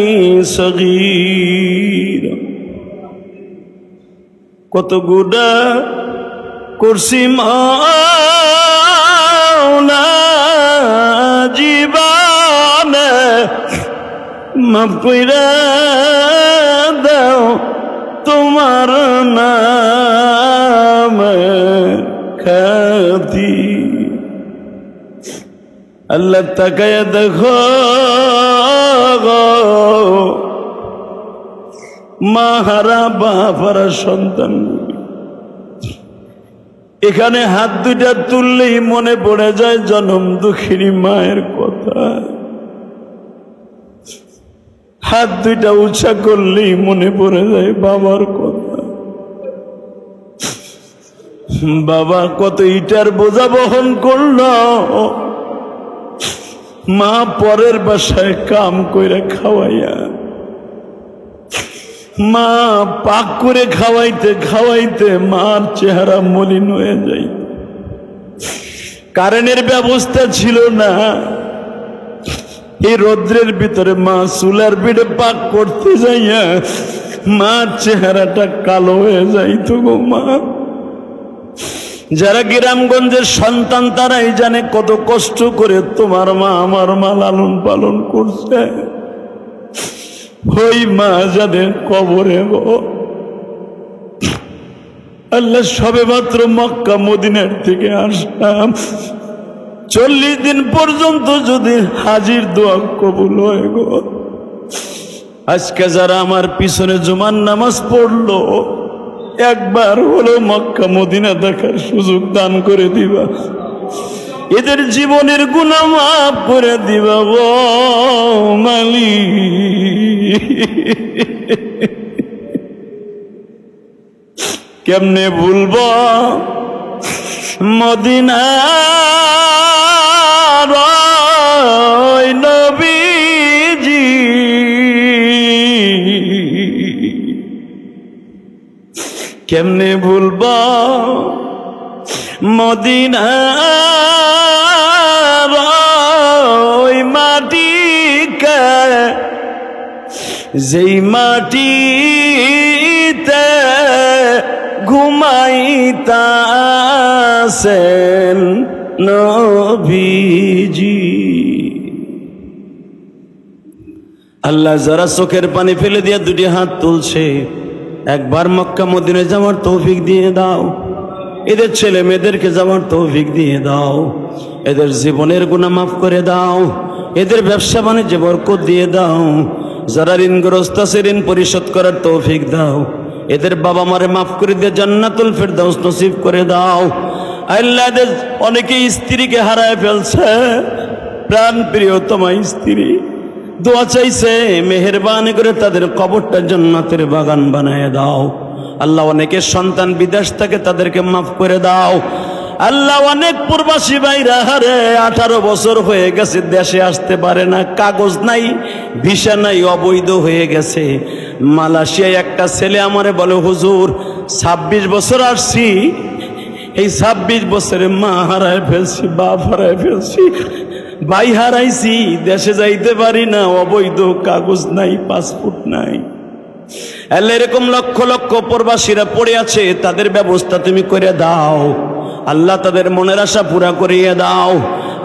صغيرا কত গুনাহ করছি মাওলা জীবনে মাফ কইরা দাও তোমার নাম খাতি আল্লাহ তাকায়া দেখো মা হারা বাপারা সন্তান এখানে হাত দুইটা তুললেই মনে পড়ে যায় জনম দুঃখিনী মায়ের কথা, হাত দুইটা উঁচা করলেই মনে পড়ে যায় বাবার কথা। বাবা কত ইটার বোঝা বহন করলো, মা পরের বাসায় কাম কইরা খাওয়াইয়া, মা পাক করে খাওয়াইতে খাওয়াইতে মার চেহারা মলিন হয়ে যায়। কারেন্টের ব্যবস্থা ছিল না, এই রৌদ্রের ভিতরে মা চুলার পিঠে পাক করতে যাইয়া মার চেহারাটা কালো হয়ে যাইত গো মা। যারা গ্রামগঞ্জের সন্তান তারাই জানে কত কষ্ট করে তোমার মা আমার মা লালন পালন করছে। ওই মা যাদের কবরে গো আল্লাহ, সবে মাত্র মক্কা মদিনার থেকে আসলাম, 40 দিন পর্যন্ত যদি হাজির দোয়া কবুল হয় গো। আজকে যারা আমার পিছনে জুমার নামাজ পড়লো, একবার হলো মক্কা মদিনা দেখার সুযোগ দান করে দিবা, এদের জীবনের গুনাহ মাফ করে দিবা গো মালিক। কেমনে ভুলবো মদিনার ওই নবীজি, কেমনে ভুলবো মদিনার ওই মাটিকে, যেই মাটিতে ঘুমাইতাছেন নবীজি। আল্লাহ যারা চোখের পানি ফেলে দিয়ে দুটি হাত তুলছে, একবার মক্কা মদিনায় যাওয়ার তৌফিক দিয়ে দাও, এদের ছেলে মেয়েদেরকে যাওয়ার তৌফিক দিয়ে দাও, এদের জীবনের গুনাহ মাফ করে দাও, এদের ব্যবসা বাণিজ্যে বরকত দিয়ে দাও, যারা ঋণগ্রস্ত আছে ঋণ পরিশোধ করার তৌফিক দাও, এদের বাবা মারে মাফ করে দিয়ে জান্নাতুল ফেরদাউস নসিব করে দাও। আল্লাহ অনেকে স্ত্রীকে হারায় ফেলছে, প্রাণ প্রিয়তমা স্ত্রী দোয়া চাইছে, মেহেরবানি করে তাদের কবরটা জান্নাতের বাগান বানায় দাও। আল্লাহ অনেকের সন্তান বিদেশ থেকে, তাদেরকে মাফ করে দাও। আল্লাহ অনেক প্রবাসী ভাইরা হারে 18 বছর হয়ে গেছে, দেশে আসতে পারে না, কাগজ নাই, ভিসা নাই, অবৈধ হয়ে গেছে। মালয়েশিয়ায় একটা ছেলে আমারে বলে, হুজুর 26 বছর আসছি, এই 26 বছরে মা হারায় ফেলছি, বাপ হারায় ফেলছি, ভাই হারাইছি, দেশে যাইতে পারি না, অবৈধ কাগজ নাই, পাসপোর্ট নাই। আল্লাহ এরকম লক্ষ লক্ষ প্রবাসীরা পড়ে আছে, তাদের ব্যবস্থা তুমি করে দাও। আল্লাহ তাদের মনের আশা পুরা করিয়ে দাও।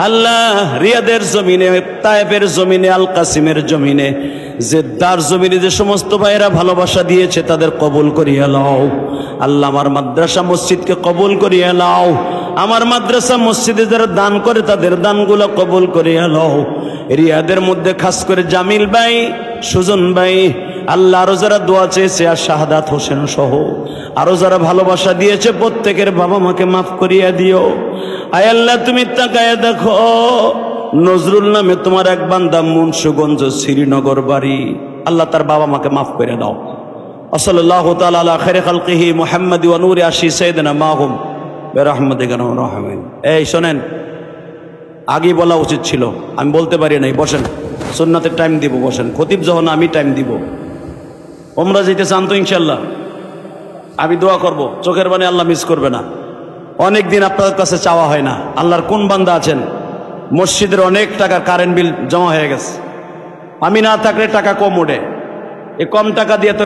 আল্লাহ রিয়াদের জমিনে, তায়েফের জমিনে, আল কাসিমের জমিনে, জেদ্দার জমিনে যে সমস্ত ভাইয়েরা ভালোবাসা দিয়েছে তাদের কবুল করিয়ে নাও। আল্লাহ আমার মাদ্রাসা মসজিদকে কবুল করিয়ে নাও। আমার মাদ্রাসা মসজিদে যারা দান করে তাদের দানগুলো কবুল করিয়ে নাও। রিয়াদের মধ্যে খাস করে জামিল ভাই, সুজন ভাই, আল্লাহ আরো যারা দোয়া চেয়েছে, আর শাহাদাত হোসেন সহ আরো যারা ভালোবাসা দিয়েছে, প্রত্যেকের বাবা মাকে মাফ করিয়া দিও। আয় আল্লাহ তুমি তাকায় দেখো, নজরুল নামে তোমার এক বান্দা মুন্সিগঞ্জ শ্রীনগর বাড়ি, আল্লাহ তার বাবা মাকে মাফ করে দাও। সাল্লাল্লাহু তাআলা আলা খায়রি খালকিহি মুহাম্মাদি ওয়া নূরি আশি সাইয়্যিদিনা মাহুম বিরহমাতিকা ইয়া রাহমান। এই শোনেন, আগে বলা উচিত ছিল, আমি বলতে পারি নাই। বসেন, সুন্নাতের টাইম দিব, বসেন। খতিব যখন আমি টাইম দিব। ওমরা যেতে চান তো ইনশাল্লাহ? আমি দোয়া করব, চোখের পানি আল্লাহ মিস করবে না। অনেক দিন আপনাদের কাছে চাওয়া হয় না। আল্লাহর কোন বান্দা আছেন মসজিদের অনেক টাকার কারেন্ট বিল জমা হয়ে গেছে, আমি না থাকলে টাকা কম ওঠে, এই কম টাকা দিয়ে তো